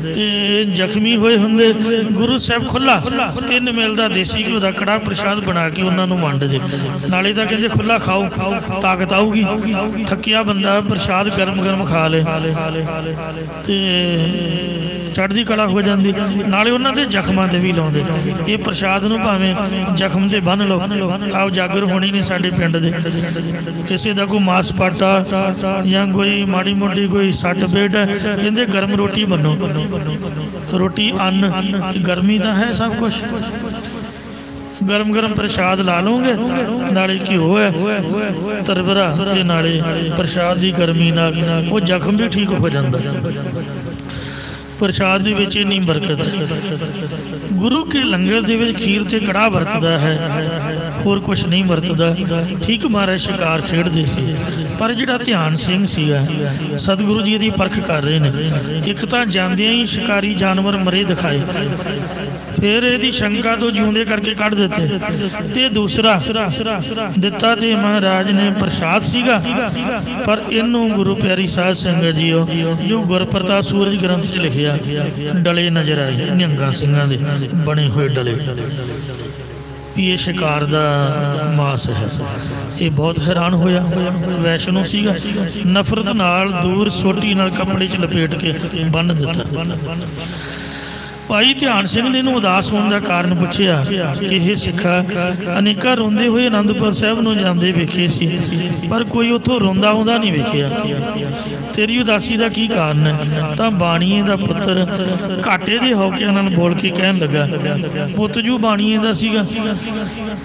ਤੇ ਜ਼ਖਮੀ ਹੋਏ ਹੁੰਦੇ, ਗੁਰੂ ਸਾਹਿਬ ਖੁੱਲਾ 3 ਮੀਲ ਦਾ ਦੇਸੀ ਘਿਓ ਦਾ ਕੜਾਹ ਪ੍ਰਸ਼ਾਦ ਬਣਾ ਕੇ ਉਹਨਾਂ ਨੂੰ ਵੰਡਦੇ। ਨਾਲੇ ਤਾਂ ਕਹਿੰਦੇ ਖੁੱਲਾ ਖਾਓ, ਤਾਕਤ ਆਊਗੀ। ਥੱਕਿਆ ਬੰਦਾ ਪ੍ਰਸ਼ਾਦ ਗਰਮ ਗਰਮ ਖਾ ਲੇ ਤੇ ਚੜ੍ਹਦੀ ਕਲਾ ਹੋ ਜਾਂਦੀ। ਨਾਲੇ ਉਹਨਾਂ ਦੇ ਜ਼ਖਮਾਂ ਤੇ ਵੀ ਲਾਉਂਦੇ। ਇਹ ਪ੍ਰਸ਼ਾਦ ਨੂੰ ਭਾਵੇਂ ਜ਼ਖਮ ਤੇ ਬੰਨ੍ਹ ਲਓ। ਆਓ ਜਾਗਰ ਹੋਣੀ ਨਹੀਂ ਸਾਡੇ ਪਿੰਡ ਦੇ, ਕਿਸੇ ਦਾ ਕੋਈ ਮਾਸ ਪਾਟਾ ਜਾਂ ਕੋਈ ਮਾੜੀ ਮੋਟੀ ਕੋਈ ਸੱਟ ਪੇਟ ਹੈ, ਕਹਿੰਦੇ ਗਰਮ ਰੋਟੀ ਬੰਨੋ। ਰੋਟੀ ਅੰਨ ਗਰਮੀ ਤਾਂ ਹੈ ਸਭ ਕੁਛ। ਗਰਮ ਗਰਮ ਪ੍ਰਸ਼ਾਦ ਲਾ ਲਓਗੇ, ਨਾਲੇ ਘਿਓ ਹੈ ਤਰਵਰਾ ਤੇ ਨਾਲੇ ਪ੍ਰਸ਼ਾਦ ਦੀ ਗਰਮੀ ਨਾਲ ਉਹ ਜ਼ਖਮ ਵੀ ਠੀਕ ਹੋ ਜਾਂਦਾ। ਪ੍ਰਸ਼ਾਦ ਦੇ ਵਿੱਚ ਇੰਨੀ ਬਰਕਤ ਹੈ। ਗੁਰੂ ਕੇ ਲੰਗਰ ਦੇ ਵਿੱਚ ਖੀਰ ਤੇ ਕੜਾਹ ਵਰਤਦਾ ਹੈ, ਹੋਰ ਕੁਛ ਨਹੀਂ ਵਰਤਦਾ। ਠੀਕ ਮਹਾਰਾਜ ਸ਼ਿਕਾਰ ਖੇਡਦੇ ਸੀ, ਪਰ ਜਿਹੜਾ ਧਿਆਨ ਸਿੰਘ ਸੀਗਾ, ਸਤਿਗੁਰੂ ਜੀ ਦੀ ਪਰਖ ਕਰ ਰਹੇ ਨੇ। ਇੱਕ ਤਾਂ ਜਾਂਦਿਆਂ ਹੀ ਸ਼ਿਕਾਰੀ ਜਾਨਵਰ ਮਰੇ ਦਿਖਾਏ, ਫਿਰ ਇਹਦੀ ਸ਼ੰਕਾ ਤੋਂ ਜਿਉਂਦੇ ਕਰਕੇ ਕੱਢ ਦਿੱਤੇ, ਤੇ ਦੂਸਰਾ ਦਿੱਤਾ ਤੇ ਮਹਾਰਾਜ ਨੇ ਪ੍ਰਸ਼ਾਦ ਸੀਗਾ, ਪਰ ਇਹਨੂੰ ਗੁਰੂ ਪਿਆਰੀ ਸਾਧ ਸੰਗਤ ਜੀਓ, ਜੋ ਗੁਰਪ੍ਰਤਾਪ ਸੂਰਜ ਗ੍ਰੰਥ 'ਚ ਲਿਖਿਆ, ਡਲੇ ਨਜ਼ਰ ਆਏ ਨਿਹੰਗਾਂ ਸਿੰਘਾਂ ਦੇ ਬਣੇ ਹੋਏ ਡਲੇ, ਵੀ ਇਹ ਸ਼ਿਕਾਰ ਦਾ ਮਾਸ ਹੈ। ਇਹ ਬਹੁਤ ਹੈਰਾਨ ਹੋਇਆ। ਵੈਸ਼ਨੋ ਸੀਗਾ, ਨਫ਼ਰਤ ਨਾਲ ਦੂਰ ਸੋਟੀ ਨਾਲ ਕੱਪੜੇ 'ਚ ਲਪੇਟ ਕੇ ਬੰਨ੍ਹ ਦਿੱਤਾ। ਭਾਈ ਧਿਆਨ ਸਿੰਘ ਨੇ ਇਹਨੂੰ ਉਦਾਸ ਹੋਣ ਦਾ ਕਾਰਨ ਪੁੱਛਿਆ ਕਿ ਇਹ ਸਿੱਖਾ ਅਨੇਕਾਂ ਰੋਂਦੇ ਹੋਏ ਅਨੰਦਪੁਰ ਸਾਹਿਬ ਨੂੰ ਜਾਂਦੇ ਵੇਖੇ ਸੀ, ਪਰ ਕੋਈ ਉੱਥੋਂ ਰੋਂਦਾ ਆਉਂਦਾ ਨਹੀਂ ਵੇਖਿਆ। ਤੇਰੀ ਉਦਾਸੀ ਦਾ ਕੀ ਕਾਰਨ ਹੈ? ਤਾਂ ਬਾਣੀਏ ਦਾ ਪੁੱਤਰ ਘਾਟੇ ਦੇ ਹੌਕਿਆਂ ਨਾਲ ਬੋਲ ਕੇ ਕਹਿਣ ਲੱਗਾ, ਪੁੱਤ ਜੂ ਬਾਣੀਏ ਦਾ ਸੀਗਾ,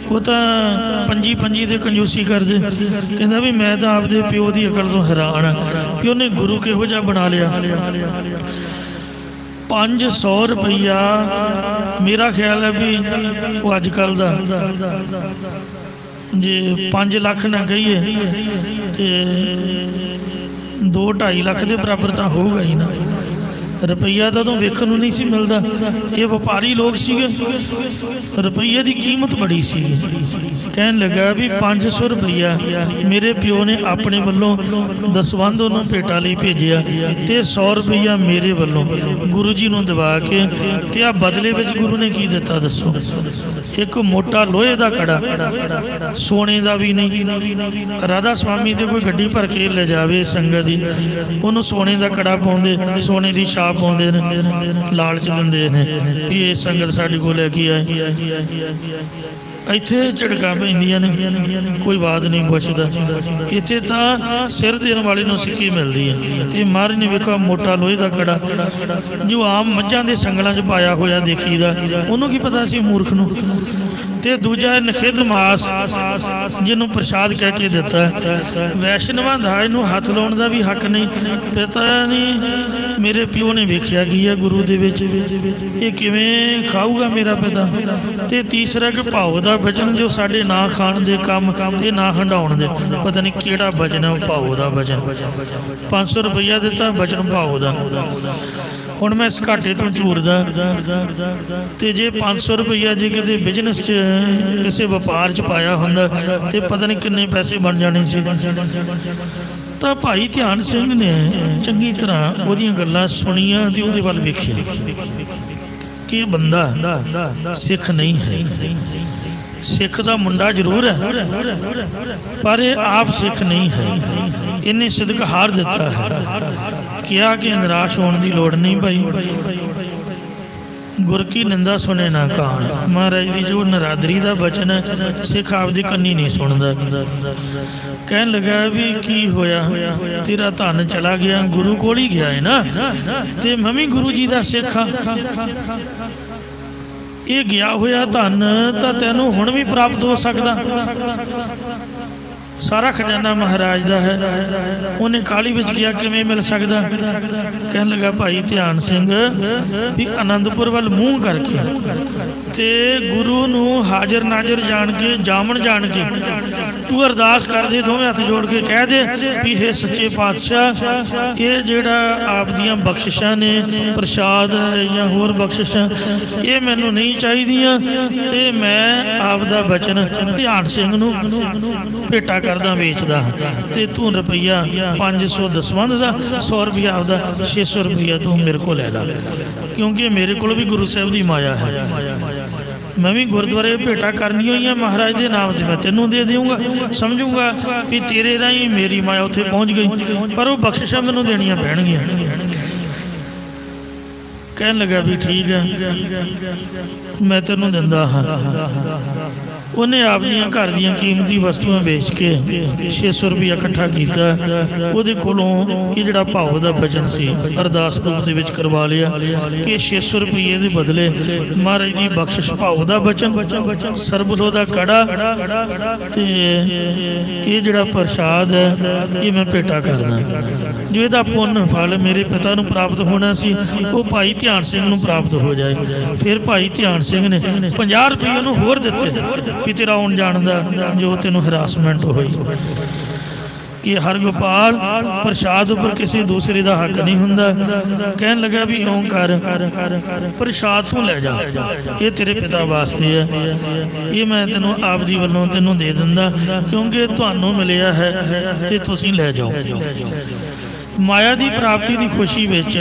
ਉਹ ਤਾਂ ਪੰਜੀ ਦੇ ਕੰਜੂਸੀ ਕਰਦੇ। ਕਹਿੰਦਾ ਵੀ ਮੈਂ ਤਾਂ ਆਪਦੇ ਪਿਓ ਦੀ ਅਕਲ ਤੋਂ ਹੈਰਾਨ ਹਾਂ ਕਿ ਉਹਨੇ ਗੁਰੂ ਕਿਹੋ ਜਿਹਾ ਬਣਾ ਲਿਆ। 500 ਰੁਪਈਆ ਮੇਰਾ ਖਿਆਲ ਹੈ ਵੀ ਉਹ ਅੱਜ ਕੱਲ੍ਹ ਦਾ ਜੇ 5 ਲੱਖ ਨਾ ਕਹੀਏ ਤੇ 2-2.5 ਲੱਖ ਦੇ ਬਰਾਬਰ ਤਾਂ ਹੋਊਗਾ ਹੀ ਨਾ। ਰੁਪਈਆ ਤਾਂ ਉਦੋਂ ਵੇਖਣ ਨੂੰ ਨਹੀਂ ਸੀ ਮਿਲਦਾ। ਇਹ ਵਪਾਰੀ ਲੋਕ ਸੀਗੇ, ਰੁਪਈਏ ਦੀ ਕੀਮਤ ਬੜੀ ਸੀਗੀ। ਕਹਿਣ ਲੱਗਾ ਵੀ 500 ਰੁਪਈਆ ਮੇਰੇ ਪਿਓ ਨੇ ਆਪਣੇ ਵੱਲੋਂ ਦਸਵੰਧ ਉਹਨੂੰ ਭੇਟਾ ਲਈ ਭੇਜਿਆ, ਤੇ 100 ਰੁਪਈਆ ਮੇਰੇ ਵੱਲੋਂ ਗੁਰੂ ਜੀ ਨੂੰ ਦਿਵਾ ਕੇ, ਤੇ ਆ ਬਦਲੇ ਵਿੱਚ ਗੁਰੂ ਨੇ ਕੀ ਦਿੱਤਾ ਦੱਸੋ? ਇੱਕ ਮੋਟਾ ਲੋਹੇ ਦਾ ਕੜਾ, ਸੋਨੇ ਦਾ ਵੀ ਨਹੀਂ। ਰਾਧਾ ਸਵਾਮੀ ਤੇ ਕੋਈ ਗੱਡੀ ਭਰ ਕੇ ਲੈ ਜਾਵੇ ਸੰਗਤ ਦੀ, ਉਹਨੂੰ ਸੋਨੇ ਦਾ ਕੜਾ ਪਾਉਂਦੇ, ਸੋਨੇ ਦੀ ਛਾਪ ਪਾਉਂਦੇ ਨੇ, ਲਾਲਚ ਦਿੰਦੇ ਨੇ ਕਿ ਇਹ ਸੰਗਤ ਸਾਡੇ ਕੋਲ ਲੈ ਕੇ ਆਏ। ਇੱਥੇ ਝੜਕਾਂ ਪੈਂਦੀਆਂ ਨੇ, ਕੋਈ ਬਾਤ ਨਹੀਂ ਪੁੱਛਦਾ। ਇੱਥੇ ਤਾਂ ਸਿਰ ਦੇਣ ਵਾਲੇ ਨੂੰ ਸਿੱਖੀ ਮਿਲਦੀ ਹੈ। ਤੇ ਮਹਾਰਾਜ ਨੇ ਵੇਖਿਆ ਮੋਟਾ ਲੋਹੇ ਦਾ ਕੜਾ, ਜੋ ਆਮ ਮੱਝਾਂ ਦੇ ਸੰਗਲਾਂ 'ਚ ਪਾਇਆ ਹੋਇਆ ਦੇਖੀਦਾ, ਉਹਨੂੰ ਕੀ ਪਤਾ ਸੀ ਮੂਰਖ ਨੂੰ। ਤੇ ਦੂਜਾ ਨਖਿੱਧ ਮਾਸ ਜਿਹਨੂੰ ਪ੍ਰਸ਼ਾਦ ਕਹਿ ਕੇ ਦਿੱਤਾ। ਵੈਸ਼ਨਵਾਂ ਦਾ ਇਹਨੂੰ ਹੱਥ ਲਾਉਣ ਦਾ ਵੀ ਹੱਕ ਨਹੀਂ। ਪਤਾ ਨਹੀਂ ਮੇਰੇ ਪਿਓ ਨੇ ਵੇਖਿਆ ਕੀ ਹੈ ਗੁਰੂ ਦੇ ਵਿੱਚ, ਇਹ ਕਿਵੇਂ ਖਾਊਗਾ ਮੇਰਾ ਪਿਤਾ। ਤੇ ਤੀਸਰਾ ਕਿ ਭਾਉ ਦਾ ਵਚਨ, ਜੋ ਸਾਡੇ ਨਾ ਖਾਣ ਦੇ ਕੰਮ ਤੇ ਨਾ ਹੰਡਾਉਣ ਦੇ, ਪਤਾ ਨਹੀਂ ਕਿਹੜਾ ਵਚਨ ਹੈ ਭਾਉ ਦਾ ਵਚਨ। 500 ਰੁਪਈਆ ਦਿੱਤਾ ਵਚਨ ਭਾਉ ਦਾ। ਹੁਣ ਮੈਂ ਇਸ ਘਾਟੇ ਤੋਂ ਝੂਰਦਾ, ਤੇ ਜੇ 500 ਰੁਪਈਆ ਜੇ ਕਿਤੇ ਬਿਜ਼ਨਸ 'ਚ ਕਿਸੇ ਵਪਾਰ 'ਚ ਪਾਇਆ ਹੁੰਦਾ ਤੇ ਪਤਾ ਨਹੀਂ ਕਿੰਨੇ ਪੈਸੇ ਬਣ ਜਾਣੇ ਸੀ। ਤਾਂ ਭਾਈ ਧਿਆਨ ਸਿੰਘ ਨੇ ਚੰਗੀ ਤਰ੍ਹਾਂ ਉਹਦੀਆਂ ਗੱਲਾਂ ਸੁਣੀਆਂ ਤੇ ਉਹਦੇ ਵੱਲ ਵੇਖਿਆ ਕਿ ਇਹ ਬੰਦਾ ਸਿੱਖ ਨਹੀਂ ਹੈ। ਸਿੱਖ ਦਾ ਮੁੰਡਾ ਜ਼ਰੂਰ ਹੈ, ਪਰ ਇਹ ਆਪ ਸਿੱਖ ਨਹੀਂ ਹੈ। ਇਹਨੇ ਸਿਦਕ ਹਾਰ ਦਿੱਤਾ ਹੈ। ਕਿਹਾ ਕਿ ਨਿਰਾਸ਼ ਹੋਣ ਦੀ ਲੋੜ ਨਹੀਂ ਭਾਈ, ਗੁਰ ਕੀ ਨਿੰਦਾ ਸੁਣੇ ਨਾ ਕਾਣ। ਮਹਾਰਾਜ ਦੀ ਜੋ ਨਰਾਦਰੀ ਦਾ ਬਚਨ ਹੈ, ਸਿੱਖ ਆਪਦੀ ਕੰਨੀ ਨਹੀਂ ਸੁਣਦਾ। ਕਹਿਣ ਲੱਗਾ ਵੀ ਕੀ ਹੋਇਆ, ਤੇਰਾ ਧਨ ਚਲਾ ਗਿਆ, ਗੁਰੂ ਕੋਲ ਹੀ ਗਿਆ ਹੈ ਨਾ, ਤੇ ਮੈਂ ਵੀ ਗੁਰੂ ਜੀ ਦਾ ਸਿੱਖ ਹਾਂ। ਇਹ ਗਿਆ ਹੋਇਆ ਧਨ ਤਾਂ ਤੈਨੂੰ ਹੁਣ ਵੀ ਪ੍ਰਾਪਤ ਹੋ ਸਕਦਾ। ਸਾਰਾ ਖਜ਼ਾਨਾ ਮਹਾਰਾਜ ਦਾ ਹੈ, ਉਹਨੇ ਕਾਹਲੀ ਵਿੱਚ ਗਿਆ, ਕਿਵੇਂ ਮਿਲ ਸਕਦਾ? ਕਹਿਣ ਲੱਗਾ ਭਾਈ ਧਿਆਨ ਸਿੰਘ ਵੀ ਆਨੰਦਪੁਰ ਵੱਲ ਮੂੰਹ ਕਰਕੇ ਤੇ ਗੁਰੂ ਨੂੰ ਹਾਜ਼ਰ ਨਾਜ਼ਰ ਜਾਣ ਕੇ, ਜਾਮਣ ਜਾਣ ਕੇ ਤੂੰ ਅਰਦਾਸ ਕਰਦੇ, ਦੋਵੇਂ ਹੱਥ ਜੋੜ ਕੇ ਕਹਿ ਦੇ ਵੀ ਇਹ ਸੱਚੇ ਪਾਤਸ਼ਾਹ, ਇਹ ਜਿਹੜਾ ਆਪ ਦੀਆਂ ਬਖਸ਼ਿਸ਼ਾਂ ਨੇ, ਪ੍ਰਸ਼ਾਦ ਜਾਂ ਹੋਰ ਬਖਸ਼ਿਸ਼ਾਂ, ਇਹ ਮੈਨੂੰ ਨਹੀਂ ਚਾਹੀਦੀਆਂ, ਤੇ ਮੈਂ ਆਪ ਦਾ ਬਚਨ ਧਿਆਨ ਸਿੰਘ ਨੂੰ ਭੇਟਾ करदा वेचदा ते तू रुपया 500 दसवंध दा 100 रुपया आपदा 600 रुपया तू मेरे को लै ला, क्योंकि मेरे को भी गुरु साहब की माया है। मैं भी गुरुद्वारे भेटा करनी हुई है महाराज के नाम से, मैं तेनों दे दूँगा, समझूंगा कि तेरे राही मेरी माया उत्थे पहुँच गई, पर वो बख्शिशा मैनूं देनियां पैणगियां। कहन लगा भी ठीक है मैं तेनों दिंदा हाँ। उन्हें आप दियां घर दियां कीमती वस्तुआं बेच के 600 रुपया इकट्ठा किया, उहदे कोलों ये जिहड़ा भाव दा वचन सी अरदास रूप दे विच करवा लिया कि 600 रुपये दे बदले महाराज दी बख्शिश भाव दा वचन सरबलो दा कड़ा ते ये जिहड़ा प्रसाद है ये मैं भेटा करना, जो इहदा पुण्य फल मेरे पिता नूं प्राप्त होना सी वो भाई ध्यान सिंह नूं प्राप्त हो जाए। फिर भाई ध्यान सिंह ने 50 रुपये नूं होर दित्ते कि तेरा आउण जाण दा जो तेनों हरासमेंट हुई, कि हर गोपाल प्रसाद उपर किसी दूसरे का हक नहीं हुंदा। कहन लगा भी इउं कर प्रसाद तू लै जा, ये तेरे पिता वास्ते है, ये मैं तेनों आप दी वल्लों तेनों दे दिंदा क्योंकि तुहानूं मिलिया है ते तुसीं लै जाओ। माया की प्राप्ति की खुशी विच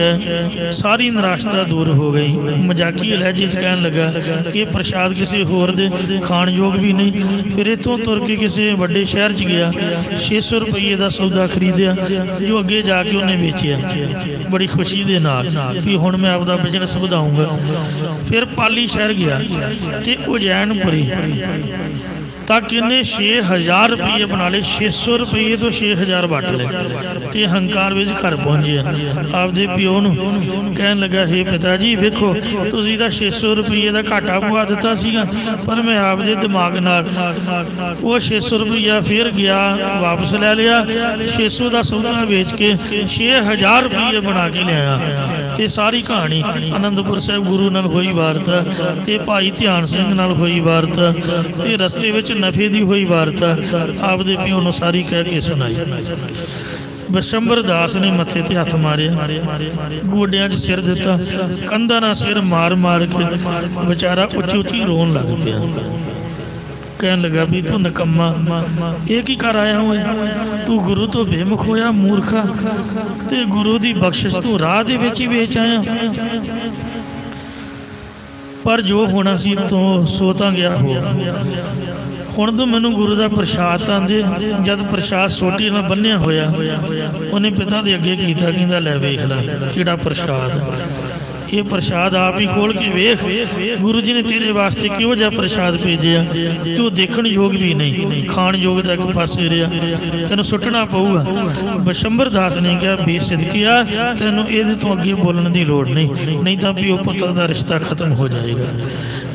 सारी निराशता दूर हो गई। मजाकी लहजे कहन लगा कि प्रसाद किसी होर दे खाण योग भी नहीं। फिर इतों तुर के किसी वड्डे शहर च गया, 600 रुपये का सौदा खरीदिया जो अगे जाके उन्हें वेचिया बड़ी खुशी के नाल भी हुण मैं आपका बिजनेस वधाऊंगा। फिर पाली शहर गया तो उज्जैनपुरी तक इन्हें 6000 रुपये बना ले, 600 रुपये तो 6000 वट ले ते हंकार विच घर पहुंचे। आपदे प्यो नूं कहन लगा हे पिता जी वेखो तुसीं तां 600 रुपये का घाटा पवा दिता सीगा, पर मैं आपदे दिमाग नाल वो 600 रुपया फिर गया वापस लै लिया, 600 का सौदा वेच के 6000 रुपये बना के लिया। ते सारी कहानी आनंदपुर साहिब गुरु नाल होई वारता ते भाई ध्यान सिंह नाल होई वारता ते रस्ते विच नफे की हुई वारता आपदे प्यो नूं सारी कह के सुनाई। बिशंबर दास ने मत्थे ते हथ मारे, गोडियां च सिर दिता, कंधा ना सिर मार मार के बेचारा उच्ची उच्ची रोन लग पिया। कहन लगा भी तू नकम्मा ये की कर आया हुआ, तू गुरु तो बेमुख होया मूर्खा, ते गुरु की बख्शिश तू राह दे विच ही वेच आया। पर जो होना सी तो सो तां गया हो, हुण तो मैनू गुरु का प्रसाद तां दे। जद प्रसाद सोटी नाल बन्निया होया उन्हें पिता दे अगे कीता, कहंदा लै वेख ला किहड़ा प्रसाद, ये प्रसाद आप ही खोल के वेख, गुरु जी ने तेरे वास्ते किहो जिहा प्रसाद भेजिया कि वह देखण योग भी नहीं, खाण योग तक पासे रहा, तेनों सुट्टना पऊगा। बिशंबर दास ने कहा बेसिदकिया तेनों इहदे तो अगे बोलण की लोड़ नहीं, नहीं तो पिओ पुत्र का रिश्ता खत्म हो जाएगा।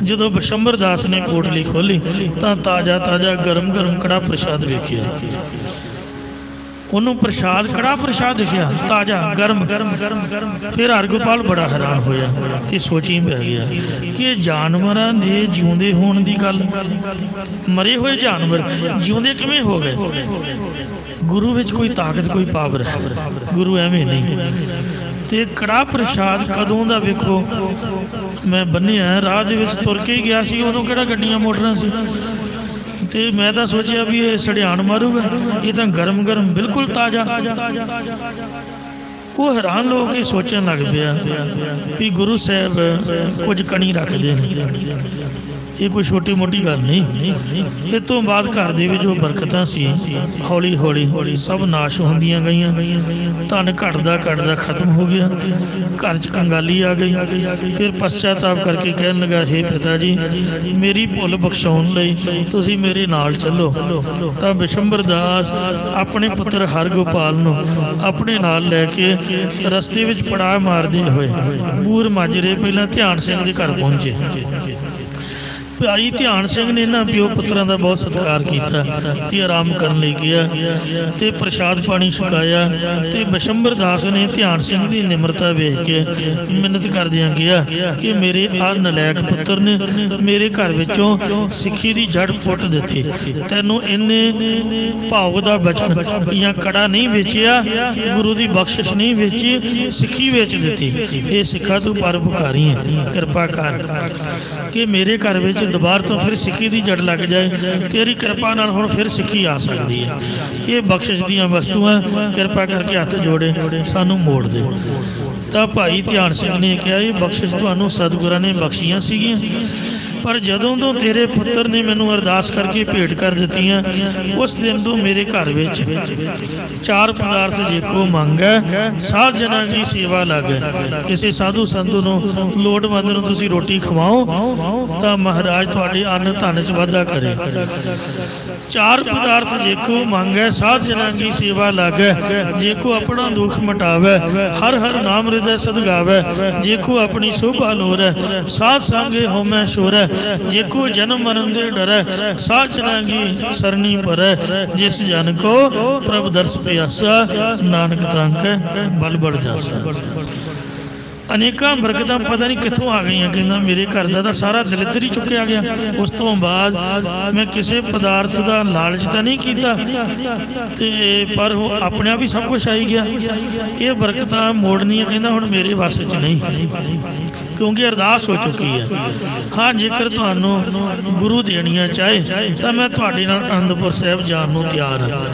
जदों बिशंबर दास ने पोटली खोली तो ताज़ा ताज़ा गरम गरम कड़ा प्रसाद वेखिया। उन्होंने प्रसाद कड़ा प्रसाद दिखा ताज़ा गरम गरम गरम गरम। फिर हरगोपाल बड़ा हैरान होया ते सोची पै गया कि जानवरां दे जिउंदे होण दी गल, मरे हुए जानवर जिउंदे किवें हो गए। गुरु विच कोई ताकत कोई पावर है, गुरु एवें नहीं। ते कड़ा प्रसाद कदों दा वेखो मैं बन्निया राह दे विच तुर के ही गया सी, उदों किहड़ा गड्डियां मोटरां सी, ते मैं तो सोचा भी ये सड़ियाण मारूगा, ये तो गरम गरम बिल्कुल ताज़ा। वो हैरान लोग ये सोचन लग पिया भी गुरु साहब कुछ कणी रखते हैं, ये कोई छोटी मोटी गल नहीं। इस तो बाद घर दे जो बरकतां सी हौली हौली सब नाश होंदियां गईयां, धन घटदा घटदा खत्म हो गया, घर च कंगाली आ गई। फिर पश्चाताप करके कहन लगा हे पिता जी मेरी भुल बख्शाउण लई तुसीं मेरे नाल चलो। तां बिशंबर दास अपने पुत्र हरगोपाल नूं अपने नाल लैके रस्ते विच पड़ाव मारदे होए बूर माजरे पहलां ध्यान सिंह दे घर पहुंचे। भाई ध्यान सिंह ने इन्हां प्यो पुत्रां दा बहुत सत्कार किया ते आराम करन लई गया ते प्रसाद पानी छकाया। ते बिशंबर दास ने ध्यान सिंह की निमरता वेख के मिन्नत करदियां गया कि मेरे आ नलैक पुत्र ने मेरे घर विचों सिक्खी की जड़ पुट दिती, तैनूं इन्ने भाव दा बचन या कड़ा नहीं वेचिया, गुरु की बख्शिश नहीं वेची, सिक्खी वेच दिती। ये सिक्खा तू परोपकारी है, कृपा कर कि मेरे घर विच ਤੇ ਦੁਬਾਰਾ ਤੋਂ ਫਿਰ ਸਿੱਖੀ ਦੀ ਜੜ ਲੱਗ ਜਾਏ। ਤੇਰੀ ਕਿਰਪਾ ਨਾਲ ਹੁਣ ਫਿਰ ਸਿੱਖੀ ਆ ਸਕਦੀ ਹੈ। ਇਹ ਬਖਸ਼ਿਸ਼ ਦੀਆਂ ਵਸਤੂਆਂ, ਕਿਰਪਾ ਕਰਕੇ ਹੱਥ ਜੋੜੇ ਸਾਨੂੰ ਮੋੜ ਦੇ। ਤਾਂ ਭਾਈ ਧਿਆਨ ਸਿੰਘ ਨੇ ਕਿਹਾ, ਇਹ ਬਖਸ਼ਿਸ਼ ਤੁਹਾਨੂੰ ਸਤਿਗੁਰਾਂ ਨੇ ਬਖਸ਼ੀਆਂ ਸੀਗੀਆਂ, ਪਰ ਜਦੋਂ ਤੋਂ ਤੇਰੇ ਪੁੱਤਰ ਨੇ ਮੈਨੂੰ ਅਰਦਾਸ ਕਰਕੇ ਭੇਟ ਕਰ ਦਿੱਤੀਆਂ, ਉਸ ਦਿਨ ਤੋਂ ਮੇਰੇ ਘਰ ਵਿੱਚ 4 ਪਦਾਰਥ ਜੇਕੋ ਮੰਗੈ, ਸਾਧ ਜਨਾਂ ਦੀ ਸੇਵਾ ਲਾਗੈ। ਕਿਸੇ ਸਾਧੂ ਸੰਤੂ ਨੂੰ, ਲੋੜਵੰਦ ਨੂੰ ਤੁਸੀਂ ਰੋਟੀ ਖਵਾਓ ਤਾਂ ਮਹਾਰਾਜ ਤੁਹਾਡੇ ਅੰਨ ਧਨ ਚ ਵਾਧਾ ਕਰੇ। 4 ਪਦਾਰਥ ਜੇਕੋ ਮੰਗੈ, ਸਾਧ ਜਨਾਂ ਦੀ ਸੇਵਾ ਲਾਗੈ। ਜੇਕੋ ਆਪਣਾ ਦੁੱਖ ਮਟਾਵੈ, ਹਰ ਹਰ ਨਾਮ ਹਿਰਦੈ ਸਦਗਾਵੈ। ਜੇਕੋ ਆਪਣੀ ਸੋਭਾ ਲੋਰੈ, ਸਾਧ ਸੰਗੇ ਹੋਮੈ ਸ਼ੋਰੈ। ਜੇਕੋ ਜਨਮ ਮਰਨ ਦੇ ਡਰੈ, ਸਾਧ ਜਨਾਂ ਕੀ ਸਰਣੀ ਭਰੈ। ਜਿਸ ਜਨ ਕੋ ਪ੍ਰਭ ਦਰਸ ਪਿਆਸਾ, ਨਾਨਕ ਤੰਕ ਬਲ ਬੜ ਜਾਸਾ। ਅਨੇਕਾਂ ਬਰਕਤਾਂ ਪਤਾ ਨਹੀਂ ਕਿੱਥੋਂ ਆ ਗਈਆਂ। ਕਹਿੰਦਾ ਮੇਰੇ ਘਰ ਦਾ ਤਾਂ ਸਾਰਾ ਦਲਿੱਦਰ ਹੀ ਚੁੱਕਿਆ ਗਿਆ। ਉਸ ਤੋਂ ਬਾਅਦ ਮੈਂ ਕਿਸੇ ਪਦਾਰਥ ਦਾ ਲਾਲਚ ਤਾਂ ਨਹੀਂ ਕੀਤਾ, ਤੇ ਪਰ ਉਹ ਆਪਣੇ ਆਪ ਹੀ ਸਭ ਕੁਝ ਆਈ ਗਿਆ। ਇਹ ਬਰਕਤਾਂ ਮੋੜਨੀਆਂ ਕਹਿੰਦਾ ਹੁਣ ਮੇਰੇ ਵੱਸ 'ਚ ਨਹੀਂ, ਕਿਉਂਕਿ ਅਰਦਾਸ ਹੋ ਚੁੱਕੀ ਹੈ। ਹਾਂ, ਜੇਕਰ ਤੁਹਾਨੂੰ ਗੁਰੂ ਦੇਣੀਆਂ ਚਾਹੇ ਤਾਂ ਮੈਂ ਤੁਹਾਡੇ ਨਾਲ ਅਨੰਦਪੁਰ ਸਾਹਿਬ ਜਾਣ ਨੂੰ ਤਿਆਰ ਹਾਂ,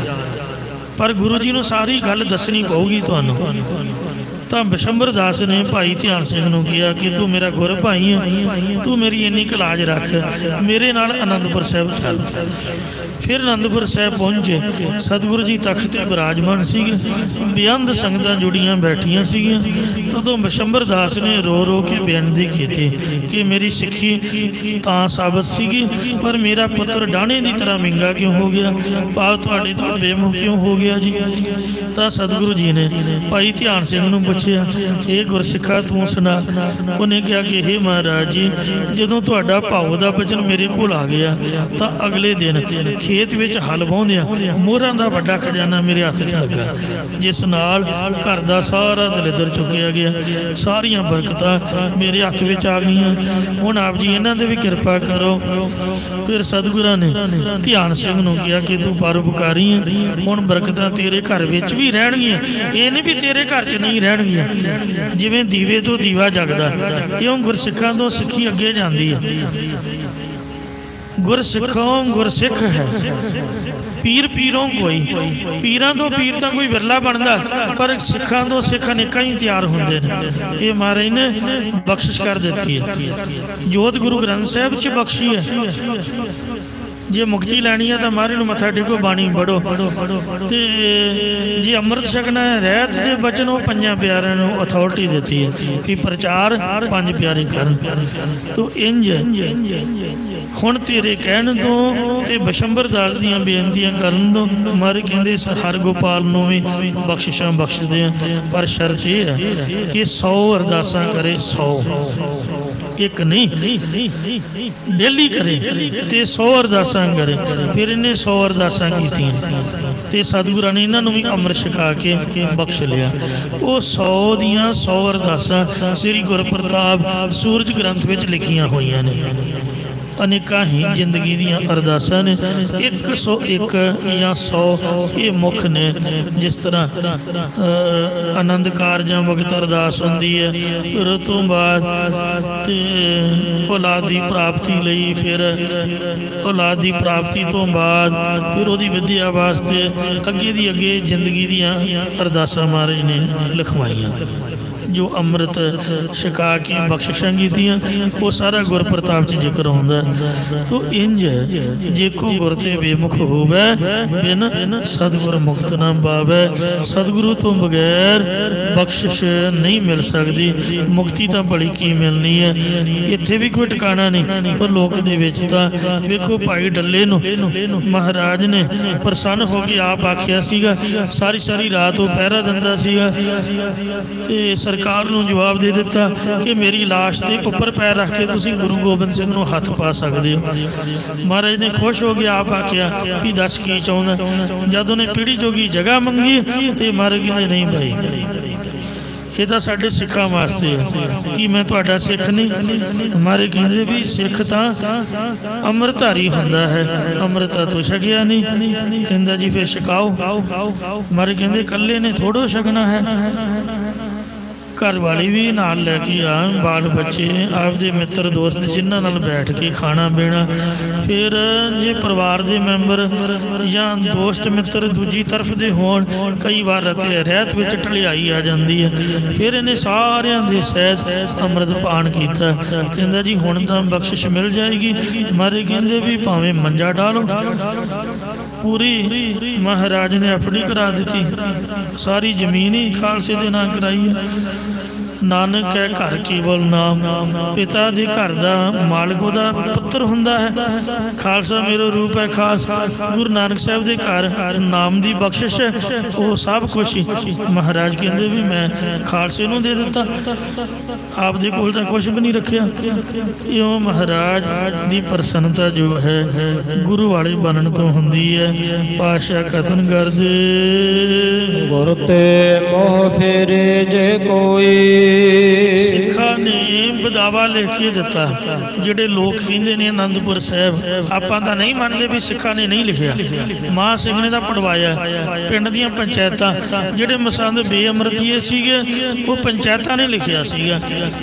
ਪਰ ਗੁਰੂ ਜੀ ਨੂੰ ਸਾਰੀ ਗੱਲ ਦੱਸਣੀ ਪਊਗੀ ਤੁਹਾਨੂੰ। ਤਾਂ ਬਿਸ਼ੰਬਰ ਦਾਸ ਨੇ ਭਾਈ ਧਿਆਨ ਸਿੰਘ ਨੂੰ ਕਿਹਾ ਕਿ ਤੂੰ ਮੇਰਾ ਗੁਰ ਭਾਈ ਹੈ, ਤੂੰ ਮੇਰੀ ਇੰਨੀ ਕੁ ਲਾਜ ਰੱਖ, ਮੇਰੇ ਨਾਲ ਆਨੰਦਪੁਰ ਸਾਹਿਬ ਚੱਲ। ਫਿਰ ਆਨੰਦਪੁਰ ਸਾਹਿਬ ਪਹੁੰਚੇ। ਸਤਿਗੁਰੂ ਜੀ ਤਖਤ ਤੇ ਬਿਰਾਜਮਾਨ ਸੀਗੇ, ਬੇਅੰਤ ਸੰਗਤਾਂ ਜੁੜੀਆਂ ਬੈਠੀਆਂ ਸੀਗੀਆਂ। ਤਦੋਂ ਬਿਸ਼ੰਬਰ ਦਾਸ ਨੇ ਰੋ ਰੋ ਕੇ ਬੇਨਤੀ ਕੀਤੀ ਕਿ ਮੇਰੀ ਸਿੱਖੀ ਤਾਂ ਸਾਬਤ ਸੀਗੀ, ਪਰ ਮੇਰਾ ਪੁੱਤਰ ਡਾਹਣੇ ਦੀ ਤਰ੍ਹਾਂ ਮਿੰਗਾ ਕਿਉਂ ਹੋ ਗਿਆ, ਭਾਵ ਤੁਹਾਡੇ ਤੋਂ ਬੇਮੁਖ ਕਿਉਂ ਹੋ ਗਿਆ ਜੀ। ਤਾਂ ਸਤਿਗੁਰੂ ਜੀ ਨੇ ਭਾਈ ਧਿਆਨ ਸਿੰਘ ਨੂੰ ਪੁੱਛਿਆ, ਇਹ ਗੁਰਸਿੱਖਾ ਤੂੰ ਸੁਣਾ। ਉਹਨੇ ਕਿਹਾ ਕਿ ਇਹ ਮਹਾਰਾਜ ਜੀ, ਜਦੋਂ ਤੁਹਾਡਾ ਭਾਉ ਦਾ ਬਚਨ ਮੇਰੇ ਕੋਲ ਆ ਗਿਆ ਤਾਂ ਅਗਲੇ ਦਿਨ ਖੇਤ ਵਿੱਚ ਹਲ ਵਾਹੁੰਦਿਆਂ ਮੋਹਰਾਂ ਦਾ ਵੱਡਾ ਖਜ਼ਾਨਾ ਮੇਰੇ ਹੱਥ 'ਚ ਲੱਗਾ, ਜਿਸ ਨਾਲ ਘਰ ਦਾ ਸਾਰਾ ਦਲਿੱਦਰ ਚੁੱਕਿਆ ਗਿਆ। ਸਾਰੀਆਂ ਬਰਕਤਾਂ ਮੇਰੇ ਹੱਥ ਵਿੱਚ ਆ ਗਈਆਂ। ਹੁਣ ਆਪ ਜੀ ਇਹਨਾਂ ਦੇ ਵੀ ਕਿਰਪਾ ਕਰੋ। ਫਿਰ ਸਤਿਗੁਰਾਂ ਨੇ ਧਿਆਨ ਸਿੰਘ ਨੂੰ ਕਿਹਾ ਕਿ ਤੂੰ ਪਰਉਪਕਾਰੀ ਹੈ, ਹੁਣ ਬਰਕਤਾਂ ਤੇਰੇ ਘਰ ਵਿੱਚ ਵੀ ਰਹਿਣਗੀਆਂ। ਇਹ ਨਹੀਂ ਵੀ ਤੇਰੇ ਘਰ 'ਚ ਨਹੀਂ ਰਹਿਣਗੀਆਂ। ਜਿਵੇਂ ਦੀਵੇ ਤੋਂ ਦੀਵਾ ਜਗਦਾ, ਇਉਂ ਗੁਰਸਿੱਖਾਂ ਤੋਂ ਸਿੱਖੀ ਅੱਗੇ ਜਾਂਦੀ ਹੈ। ਗੁਰਸਿੱਖੋਂ ਗੁਰਸਿੱਖ ਹੈ, ਪੀਰ ਪੀਰੋਂ ਕੋਈ। ਪੀਰਾਂ ਤੋਂ ਪੀਰ ਤਾਂ ਕੋਈ ਵਿਰਲਾ ਬਣਦਾ, ਪਰ ਸਿੱਖਾਂ ਤੋਂ ਸਿੱਖ ਅਨੇਕਾਂ ਹੀ ਤਿਆਰ ਹੁੰਦੇ ਨੇ। ਇਹ ਮਹਾਰਾਜ ਨੇ ਬਖਸ਼ਿਸ਼ ਕਰ ਦਿੱਤੀ ਹੈ। ਜੋਤ ਗੁਰੂ ਗ੍ਰੰਥ ਸਾਹਿਬ 'ਚ ਬਖਸ਼ੀ ਹੈ। ਜੇ ਮੁਕਤੀ ਲੈਣੀ ਹੈ ਤਾਂ ਮਹਾਰਾਜ ਨੂੰ ਮੱਥਾ ਟੇਕੋ, ਬਾਣੀ ਪੜ੍ਹੋ, ਤੇ ਜੇ ਅੰਮ੍ਰਿਤ ਛਕਣਾ ਹੈ ਰਹਿਤ ਦੇ ਬਚਨ, ਉਹ 5 ਪਿਆਰਿਆਂ ਨੂੰ ਅਥਾਰਟੀ ਦਿੱਤੀ ਹੈ ਕਿ ਪ੍ਰਚਾਰ 5 ਪਿਆਰੇ ਕਰਨ। ਤੋ ਇੰਜ ਹੁਣ ਤੇਰੇ ਕਹਿਣ ਤੋਂ ਤੇ ਬਿਸ਼ੰਬਰ ਦਾਸ ਦੀਆਂ ਬੇਨਤੀਆਂ ਕਰਨ ਤੋਂ ਮਹਾਰਾਜ ਕਹਿੰਦੇ ਹਰ ਗੋਪਾਲ ਨੂੰ ਵੀ ਬਖਸ਼ਿਸ਼ਾਂ ਬਖਸ਼ਦੇ ਆ, ਪਰ ਸ਼ਰਤ ਇਹ ਹੈ ਕਿ 100 ਅਰਦਾਸਾਂ ਕਰੇ। 100 ਇੱਕ ਨਹੀਂ, ਡੇਲੀ ਕਰੇ ਤੇ 100 ਅਰਦਾਸਾਂ ਕਰੇ। ਫਿਰ ਇਹਨੇ 100 ਅਰਦਾਸਾਂ ਕੀਤੀਆਂ ਤੇ ਸਤਿਗੁਰਾਂ ਨੇ ਇਹਨਾਂ ਨੂੰ ਵੀ ਅੰਮ੍ਰਿਤ ਛਕਾ ਕੇ ਬਖਸ਼ ਲਿਆ। ਉਹ 100 ਦੀਆਂ 100 ਅਰਦਾਸਾਂ ਸ੍ਰੀ ਗੁਰਪ੍ਰਤਾਪ ਸੂਰਜ ਗ੍ਰੰਥ ਵਿੱਚ ਲਿਖੀਆਂ ਹੋਈਆਂ ਨੇ। ਅਨੇਕਾਂ ਹੀ ਜ਼ਿੰਦਗੀ ਦੀਆਂ ਅਰਦਾਸਾਂ ਨੇ। 101 ਜਾਂ 100 ਇਹ ਮੁੱਖ ਨੇ। ਜਿਸ ਤਰ੍ਹਾਂ ਆਨੰਦ ਕਾਰਜਾਂ ਵਕਤ ਅਰਦਾਸ ਹੁੰਦੀ ਹੈ, ਫਿਰ ਉਸ ਤੋਂ ਬਾਅਦ ਤੇ ਔਲਾਦ ਦੀ ਪ੍ਰਾਪਤੀ ਲਈ, ਫਿਰ ਔਲਾਦ ਦੀ ਪ੍ਰਾਪਤੀ ਤੋਂ ਬਾਅਦ ਫਿਰ ਉਹਦੀ ਵਿੱਦਿਆ ਵਾਸਤੇ ਅੱਗੇ ਦੀ ਅੱਗੇ ਜ਼ਿੰਦਗੀ ਦੀਆਂ ਅਰਦਾਸਾਂ ਮਹਾਰਾਜ ਨੇ ਲਿਖਵਾਈਆਂ। ਜੋ ਅੰਮ੍ਰਿਤ ਛਕਾ ਕੇ ਬਖਸ਼ਿਸ਼ਾਂ ਕੀਤੀਆਂ ਉਹ ਸਾਰਾ ਗੁਰਪ੍ਰਤਾਪ 'ਚ ਜ਼ਿਕਰ ਹੁੰਦਾ। ਤੋ ਇੰਜ ਜੇਕੋ ਗੁਰ ਤੇ ਬੇਮੁਖ ਹੋਵੇ, ਬਿਨ ਸਤਿਗੁਰ ਮੁਕਤ ਨਾ ਪਾਵੇ। ਸਤਿਗੁਰੂ ਤੋਂ ਬਗੈਰ ਬਖਸ਼ਿਸ਼ ਨਹੀਂ ਮਿਲ ਸਕਦੀ। ਮੁਕਤੀ ਤਾਂ ਭਲੀ ਕੀ ਮਿਲਣੀ ਹੈ। ਇੱਥੇ ਵੀ ਕੋਈ ਟਿਕਾਣਾ ਨਹੀਂ, ਪਰ ਲੋਕ ਦੇ ਵਿੱਚ ਤਾਂ ਵੇਖੋ ਭਾਈ ਡੱਲੇ ਨੂੰ ਮਹਾਰਾਜ ਨੇ ਪ੍ਰਸੰਨ ਹੋ ਕੇ ਆਪ ਆਖਿਆ ਸੀਗਾ, ਸਾਰੀ ਸਾਰੀ ਰਾਤ ਉਹ ਪਹਿਰਾ ਦਿੰਦਾ ਸੀਗਾ ਤੇ ਸਰਕਾਰ ਨੂੰ ਜਵਾਬ ਦੇ ਦਿੱਤਾ ਕਿ ਮੇਰੀ ਲਾਸ਼ ਦੇ ਉੱਪਰ ਪੈਰ ਰੱਖ ਕੇ ਤੁਸੀਂ ਗੁਰੂ ਗੋਬਿੰਦ ਸਿੰਘ ਨੂੰ ਹੱਥ ਪਾ ਸਕਦੇ ਹੋ। ਮਹਾਰਾਜ ਨੇ ਖੁਸ਼ ਹੋ ਕੇ ਆਪ ਆਖਿਆ ਵੀ ਦੱਸ ਕੀ ਚਾਹੁੰਦਾ। ਜਦ ਉਹਨੇ ਪੀੜੀ ਜੋਗੀ ਜਗ੍ਹਾ ਮੰਗੀ ਤੇ ਮਹਾਰਾਜ ਕਹਿੰਦੇ ਨਹੀਂ ਭਾਈ, ਇਹ ਤਾਂ ਸਾਡੇ ਸਿੱਖਾਂ ਵਾਸਤੇ ਹੈ ਕਿ ਮੈਂ ਤੁਹਾਡਾ ਸਿੱਖ ਨਹੀਂ। ਮਹਾਰਾਜ ਕਹਿੰਦੇ ਵੀ ਸਿੱਖ ਤਾਂ ਅੰਮ੍ਰਿਤਧਾਰੀ ਹੁੰਦਾ ਹੈ, ਅੰਮ੍ਰਿਤਾ ਤੋਂ ਛਕਿਆ ਨਹੀਂ। ਕਹਿੰਦਾ ਜੀ ਫਿਰ ਛਕਾਓ। ਮਹਾਰਾਜ ਕਹਿੰਦੇ ਇਕੱਲੇ ਨੇ ਥੋੜੋ ਛਕਣਾ ਹੈ। घर वाली भी नाल लैके आ, बाल बच्चे आपदे मित्र दोस्त जिन्हां नाल बैठ के खाना पीना। फिर जे परिवार दे मैंबर या दोस्त मित्र दूजी तरफ दे होण, कई बार रहत विच ढलियाई आ जांदी है। फिर इन्हें सारियां दे सहित अमृत पान कीता। कहंदा जी हुण तां बख्शिश मिल जाएगी। मारे कहंदे भी भावें मंजा डालो। पूरी महाराज ने अपनी करा दी, सारी जमीन ही खालसे दे नां कराई है। नानक है घर केवल नाम, पिता दे घर दा मालक ओदा पुत्र हुंदा है। खालसा मेरो रूप है खास, गुरु नानक साहब दे घर नाम दी बख्शिश है, वो सब कुछ ही महाराज कहंदे भी मैं खालसे नूं दे दिता, आप दे कोल तां कुछ भी नहीं रखिया। इउं महाराज दी प्रसन्नता जो है गुरु वाले बनन तो हुंदी है। पातशाह कथन करदे गुर ते मोह फेरे जे कोई, सिखा ने बदावा लिख के दिता। ਜਿਹੜੇ ਲੋਕ ਕਹਿੰਦੇ ਨੇ ਆਨੰਦਪੁਰ ਸਾਹਿਬ ਆਪਾਂ ਤਾਂ ਨਹੀਂ ਮੰਨਦੇ ਵੀ ਸਿੱਖਾਂ ਨੇ ਨਹੀਂ ਲਿਖਿਆ, ਮਾਂ ਸਿੰਘ ਨੇ ਤਾਂ ਪੜਵਾਇਆ। ਪਿੰਡ ਦੀਆਂ ਪੰਚਾਇਤਾਂ ਜਿਹੜੇ ਮਸੰਦ ਬੇਅਮਰਤੀਏ ਸੀਗੇ ਉਹ ਪੰਚਾਇਤਾਂ ਨੇ ਲਿਖਿਆ ਸੀਗਾ।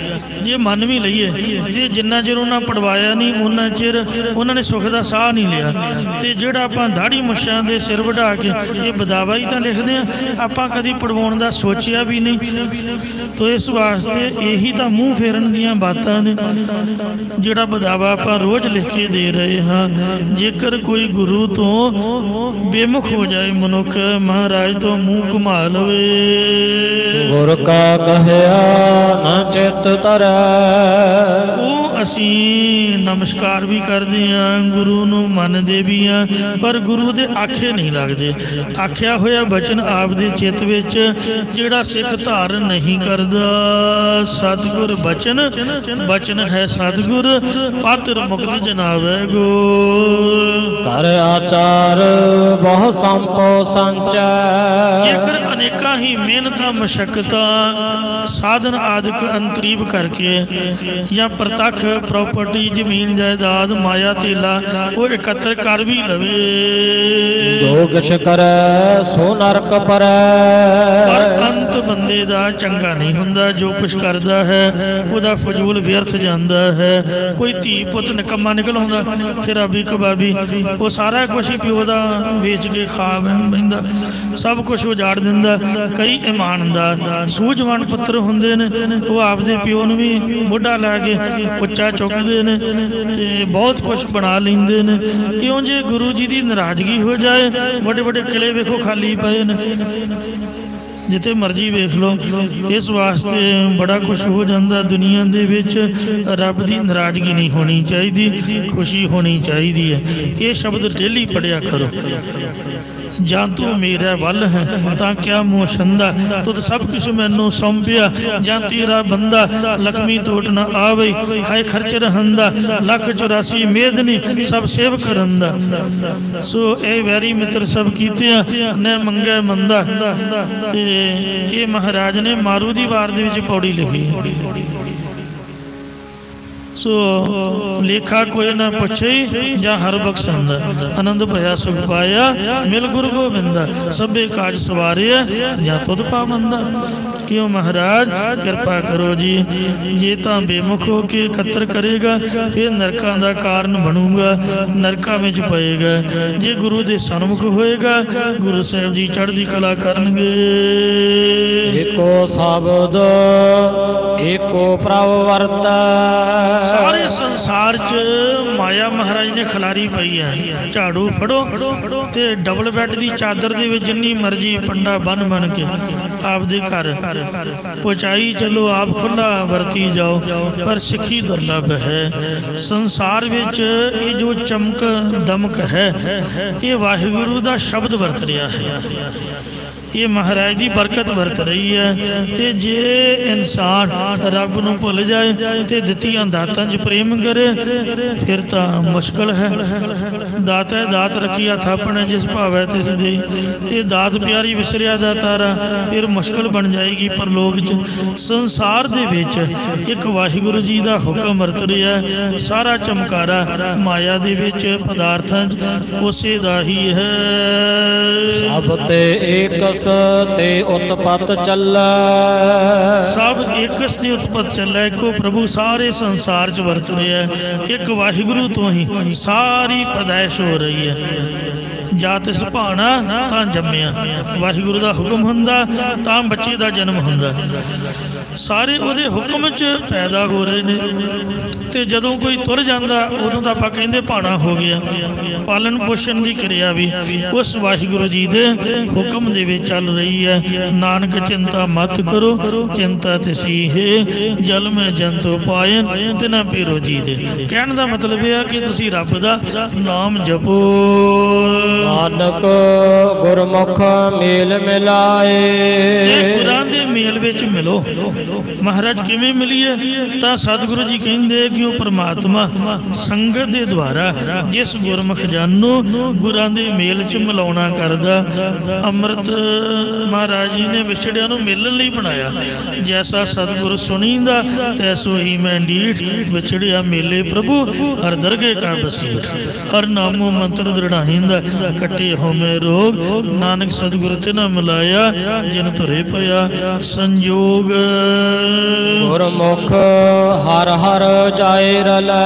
ਜੇ ਮੰਨ ਵੀ ਲਈਏ ਜੇ ਜਿੰਨਾ ਚਿਰ ਉਹਨਾਂ ਪੜਵਾਇਆ ਨਹੀਂ ਉਹਨਾਂ ਚਿਰ ਉਹਨਾਂ ਨੇ ਸੁੱਖ ਦਾ ਸਾਹ ਨਹੀਂ ਲਿਆ। ਤੇ ਜਿਹੜਾ ਆਪਾਂ ਦਾੜੀ ਮੁੱਛਾਂ ਦੇ ਸਿਰ ਵਢਾ ਕੇ ਇਹ ਬਦਾਵਾ ਹੀ ਤਾਂ ਲਿਖਦੇ ਆ, ਆਪਾਂ ਕਦੀ ਪੜਵਾਉਣ ਦਾ ਸੋਚਿਆ ਵੀ ਨਹੀਂ। ਤੋ ਇਸ ਵਾਸਤੇ ਇਹੀ ਤਾਂ ਮੂੰਹ ਫੇਰਨ ਦੀਆਂ ਬਾਤਾਂ ਨੇ ਜਿਹੜਾ ਬਦਾਵਾ ਆਪਾਂ ਰੋਜ਼ ਲਿਖ ਕੇ ਦੇ ਰਹੇ ਹਾਂ। ਜੇਕਰ ਕੋਈ ਗੁਰੂ ਤੋਂ ਬੇਮੁਖ ਹੋ ਜਾਏ ਮਨੁੱਖ, ਮਹਾਰਾਜ ਤੋਂ ਮੂੰਹ ਘੁਮਾ ਲਵੇ। ਗੁਰ ਕਾ ਕਹਿਆ ਨਾ ਚਿਤ ਧਰੈ, ਉਹ ਅਸੀਂ ਨਮਸਕਾਰ ਵੀ ਕਰਦੇ ਹਾਂ, ਗੁਰੂ ਨੂੰ ਮੰਨਦੇ ਵੀ ਹਾਂ, ਪਰ ਗੁਰੂ ਦੇ ਆਖੇ ਨਹੀਂ ਲੱਗਦੇ। ਆਖਿਆ ਹੋਇਆ ਬਚਨ ਆਪ ਦੇ ਚਿੱਤ ਵਿੱਚ ਜਿਹੜਾ ਸਿੱਖ ਧਾਰਨ ਨਹੀਂ ਕਰਦਾ। ਸਤਿਗੁਰ ਬਚਨ, ਬਚਨ ਹੈ ਸਤਿਗੁਰ, ਪਾਤਰ ਮੁਕਤ ਜਨਾਵੈ ਗੋ। ਕਰ ਆਚਾਰ ਬਹੁ ਸੰਪੋ ਸੰਚੈ, ਜੇਕਰ ਅਨੇਕਾਂ ਹੀ ਮਿਹਨਤਾਂ ਮਸ਼ੱਕਤਾਂ ਸਾਧਨ ਆਦਿਕ ਅੰਤਰੀਵ ਕਰਕੇ ਜਾਂ ਪ੍ਰਤੱਖ ਪ੍ਰਾਪਰਟੀ ਜ਼ਮੀਨ ਜਾਇਦਾਦ ਮਾਇਆ ਧੇਲਾ ਉਹ ਇਕੱਤਰ ਕਰ ਵੀ ਲਵੇ। ਜੋ ਕਿਛ ਕਰੈ ਸੋ ਨਰਕ ਪਰੈ, ਪਰ ਅੰਤ ਬੰਦੇ ਦਾ ਚੰਗਾ ਨਹੀਂ ਹੁੰਦਾ। ਜੋ ਕੁਛ ਕਰਦਾ ਹੈ ਉਹਦਾ ਫਜ਼ੂਲ ਵਿਅਰਥ ਜਾਂਦਾ ਹੈ। ਕੋਈ ਧੀ ਪੁੱਤ ਨਿਕੰਮਾ ਨਿਕਲ ਆਉਂਦਾ, ਸ਼ਰਾਬੀ ਕਬਾਬੀ, ਉਹ ਸਾਰਾ ਕੁਛ ਹੀ ਪਿਓ ਦਾ ਵੇਚ ਕੇ ਖਾ ਬਹਿੰਦਾ, ਸਭ ਕੁਛ ਉਜਾੜ ਦਿੰਦਾ। ਕਈ ਇਮਾਨਦਾਰ ਸੂਝਵਾਨ ਪੁੱਤਰ ਹੁੰਦੇ ਨੇ, ਉਹ ਆਪਦੇ ਪਿਓ ਨੂੰ ਵੀ ਮੋਢਾ ਲਾ ਕੇ ਉੱਚਾ ਚੁੱਕਦੇ ਨੇ ਤੇ ਬਹੁਤ ਕੁਛ ਬਣਾ ਲੈਂਦੇ ਨੇ। ਕਿਉਂ ਜੇ ਗੁਰੂ ਜੀ ਦੀ ਨਾਰਾਜ਼ਗੀ ਹੋ ਜਾਏ, ਵੱਡੇ ਵੱਡੇ ਕਿਲੇ ਵੇਖੋ ਖਾਲੀ ਪਏ ਨੇ, ਜਿੱਥੇ ਮਰਜ਼ੀ ਵੇਖ ਲਓ। ਇਸ ਵਾਸਤੇ ਬੜਾ ਕੁਛ ਹੋ ਜਾਂਦਾ ਦੁਨੀਆ ਦੇ ਵਿੱਚ। ਰੱਬ ਦੀ ਨਾਰਾਜ਼ਗੀ ਨਹੀਂ ਹੋਣੀ ਚਾਹੀਦੀ, ਖੁਸ਼ੀ ਹੋਣੀ ਚਾਹੀਦੀ ਹੈ। ਇਹ ਸ਼ਬਦ ਡੇਲੀ ਪੜਿਆ ਕਰੋ। ਜਾਂ ਤੂੰ ਮੇਰਾ ਵੱਲ ਹੈ ਤਾਂ ਕਿਆ ਮੋਹ ਛੰਦਾ, ਤੁਧ ਸਭ ਕੁਛ ਮੈਨੂੰ ਸੌਂਪਿਆ। ਜਾਂ ਤੇਰਾ ਬੰਦਾ ਲਖਮੀ ਟੋਟ ਨਾ ਆਵੇ, ਖਾਏ ਖਰਚ ਰਹੰਦਾ, ਲੱਖ 84 ਮੇਦਨੀ ਸਭ ਸੇਵ ਕਰੰਦਾ। ਸੋ ਇਹ ਵੈਰੀ ਮਿੱਤਰ ਸਭ ਕੀਤਿਆ ਨੇ ਮੰਗੈ ਮੰਦਾ। ਤੇ ਇਹ ਮਹਾਰਾਜ ਨੇ ਮਾਰੂ ਦੀ ਵਾਰ ਦੇ ਵਿੱਚ ਪੌੜੀ ਲਿਖੀ ਹੈ। ਸੋ ਲੇਖਾ ਕੋਈ ਨਾ ਪੁੱਛੇ ਜਾਂ ਹਰ ਬਖਸ਼ੰਦਾ, ਆਨੰਦ ਭਇਆ ਸੁਖ ਪਾਇਆ ਮਿਲ ਗੁਰੂ ਗੋਬਿੰਦਾ। ਸਭੇ ਕਾਜ ਸਵਾਰਿਆ ਜਾਂ ਤੁਧ ਪਾਵੰਦਾ। ਕਿਉਂ ਮਹਾਰਾਜ ਕਿਰਪਾ ਕਰੋ ਜੀ। ਜੇ ਤਾਂ ਬੇਮੁਖ ਹੋ ਕੇ ਖੱਤਰ ਕਰੇਗਾ ਫਿਰ ਨਰਕਾਂ ਦਾ ਕਾਰਨ ਬਣੂਗਾ, ਨਰਕਾਂ ਵਿੱਚ ਪਏਗਾ। ਜੇ ਗੁਰੂ ਦੇ ਸਨਮੁਖ ਹੋਏਗਾ ਗੁਰੂ ਸਾਹਿਬ ਜੀ ਚੜ੍ਹਦੀ ਕਲਾ ਕਰਨਗੇ। ਏਕੋ ਸ਼ਬਦ ਏਕੋ ਪ੍ਰਭ ਵਰਤੈ, ਸਾਰੇ ਸੰਸਾਰ 'ਚ ਮਾਇਆ ਮਹਾਰਾਜ ਨੇ ਖਿਲਾਰੀ ਪਈ ਹੈ। ਝਾੜੂ ਫੜੋ ਤੇ ਡਬਲ ਬੈੱਡ ਦੀ ਚਾਦਰ ਦੇ ਵਿੱਚ ਜਿੰਨੀ ਮਰਜ਼ੀ ਪੰਡਾ ਬਣ ਕੇ ਆਪਦੇ ਘਰ ਪਹੁੰਚਾਈ ਚਲੋ, ਆਪ ਖੁੱਲਾ ਵਰਤੀ ਜਾਓ, ਪਰ ਸਿੱਖੀ ਦੁਰਲਭ ਹੈ। ਸੰਸਾਰ ਵਿੱਚ ਇਹ ਜੋ ਚਮਕ ਦਮਕ ਹੈ ਇਹ ਵਾਹਿਗੁਰੂ ਦਾ ਸ਼ਬਦ ਵਰਤ ਰਿਹਾ ਹੈ, ਇਹ ਮਹਾਰਾਜ ਦੀ ਬਰਕਤ ਵਰਤ ਰਹੀ ਹੈ। ਤੇ ਜੇ ਇਨਸਾਨ रब नूं भुल जाए ते दित्तियां दातां 'च प्रेम करे फिर तां मुश्किल है। दाता है दात रखी हथ अपने जिस भावै तिस दे, ते दात प्यारी विसरिया दा तारा, फिर मुश्किल बन जाएगी परलोक च। संसार दे विच एक वाहिगुरु जी दा हुक्म वरत रिहा, सारा चमकारा माया दे विच पदार्थां च उसे दा ही है। सब ते एकस ते उत्पत चलै, सब एकस ते उत्पत चलै, एको प्रभु सारे संसार च वरत रिहा है। एक वाहिगुरु तो ही सारी पैदाइश हो रही है। जा तिस भाना तां जम्मिया, वाहिगुरु दा हुक्म हुंदा तां बच्चे दा जन्म हुंदा। सारे उहदे हुक्म च पैदा हो रहे ने, ते जदों कोई तुर जांदा उदों तां आपां कहंदे भाना हो गया। पालन पोषण दी क्रिया भी उस वाहिगुरु जी दे हुक्म दे विच चल रही है। नानक चिंता मत करो, चिंता तिसी है जल में जंतु पायन तिना पीरो जी दे। कहण दा मतलब यह है कि तुसी रब दा नाम जपो। नानक गुरमुख मेल मिलाए, गुरां दे मेल विच मिलो। महाराज किवें मिलीए? तां सतगुरु जी कहिंदे कि वो परमात्मा संगत दे द्वारा जिस गुरमुख जन नूं गुरां दे मेल च मिलाउणा करदा। अमृत महाराज जी ने विछड़िया नूं मिलण लई बनाया। जैसा सतगुरु सुनींदा तैसो ही मैं डीठ, विछड़िया मेले प्रभु हर दरगे का बसीठ। हर नामो मंत्र दृढ़ाइंदा, कटे होमे रोग, नानक सतगुरु तिना मिलाया जिन तुरे पया संयोग। गुरमुख हर हर जाए रलै,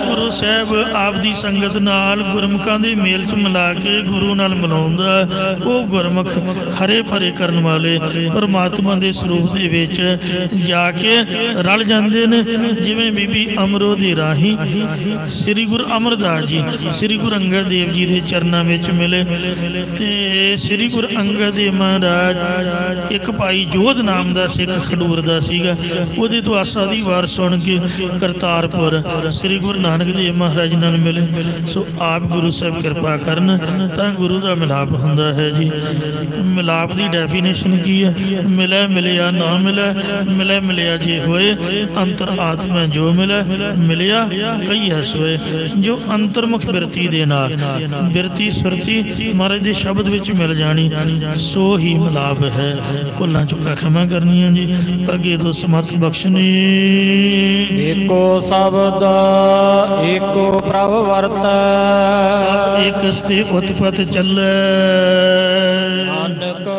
गुरु साहब आप दी संगत नाल गुरमुखां दे मेल च मिला के गुरु नाल मिलाउंदा। वो गुरमुख हरे भरे करन वाले परमात्मा दे स्वरूप दे विच जाके रल जांदे ने। जिवें बीबी अमरो दे राही श्री गुरु अमरदास जी श्री गुरु अंगद देव जी दे चरनां विच मिले, ते श्री गुरु अंगद देव महाराज एक भाई जोध नाम दा सिख खडूर दा सीगा, ਉਹਦੇ ਤੋਂ ਆਸਾ ਦੀ ਵਾਰ ਸੁਣ ਕੇ ਕਰਤਾਰਪੁਰ ਸ੍ਰੀ ਗੁਰੂ ਨਾਨਕ ਦੇਵ ਮਹਾਰਾਜ ਨਾਲ ਮਿਲੇ। ਸੋ ਆਪ ਗੁਰੂ ਸਾਹਿਬ ਕਿਰਪਾ ਕਰਨ ਤਾਂ ਗੁਰੂ ਦਾ ਮਿਲਾਪ ਹੁੰਦਾ ਹੈ ਜੀ। ਮਿਲਾਪ ਦੀ ਡੈਫੀਨੇਸ਼ਨ ਕੀ ਹੈ? ਮਿਲਿਆ ਮਿਲਿਆ ਨਾ ਮਿਲਿਆ, ਮਿਲਿਆ ਮਿਲਿਆ ਜੇ ਹੋਏ ਅੰਤਰ ਆਤਮਾ ਜੋ ਮਿਲਿਆ, ਮਿਲਿਆ ਕਈ ਹੈ ਸੋਏ। ਜੋ ਅੰਤਰਮੁਖ ਬਿਰਤੀ ਦੇ ਨਾਲ ਬਿਰਤੀ ਸੁਰਤੀ ਮਹਾਰਾਜ ਦੇ ਸ਼ਬਦ ਵਿੱਚ ਮਿਲ ਜਾਣੀ, ਸੋ ਹੀ ਮਿਲਾਪ ਹੈ। ਭੁੱਲਾਂ ਚੁੱਕਾ ਖਿਮਾ ਕਰਨੀਆਂ ਜੀ, ਅੱਗੇ ਤੋਂ ਸਮਰਥ ਬਖਸ਼ਣੀ। एको शब्द एको प्रभ वर्तै, एक स्ते उत्पत चलै, नानक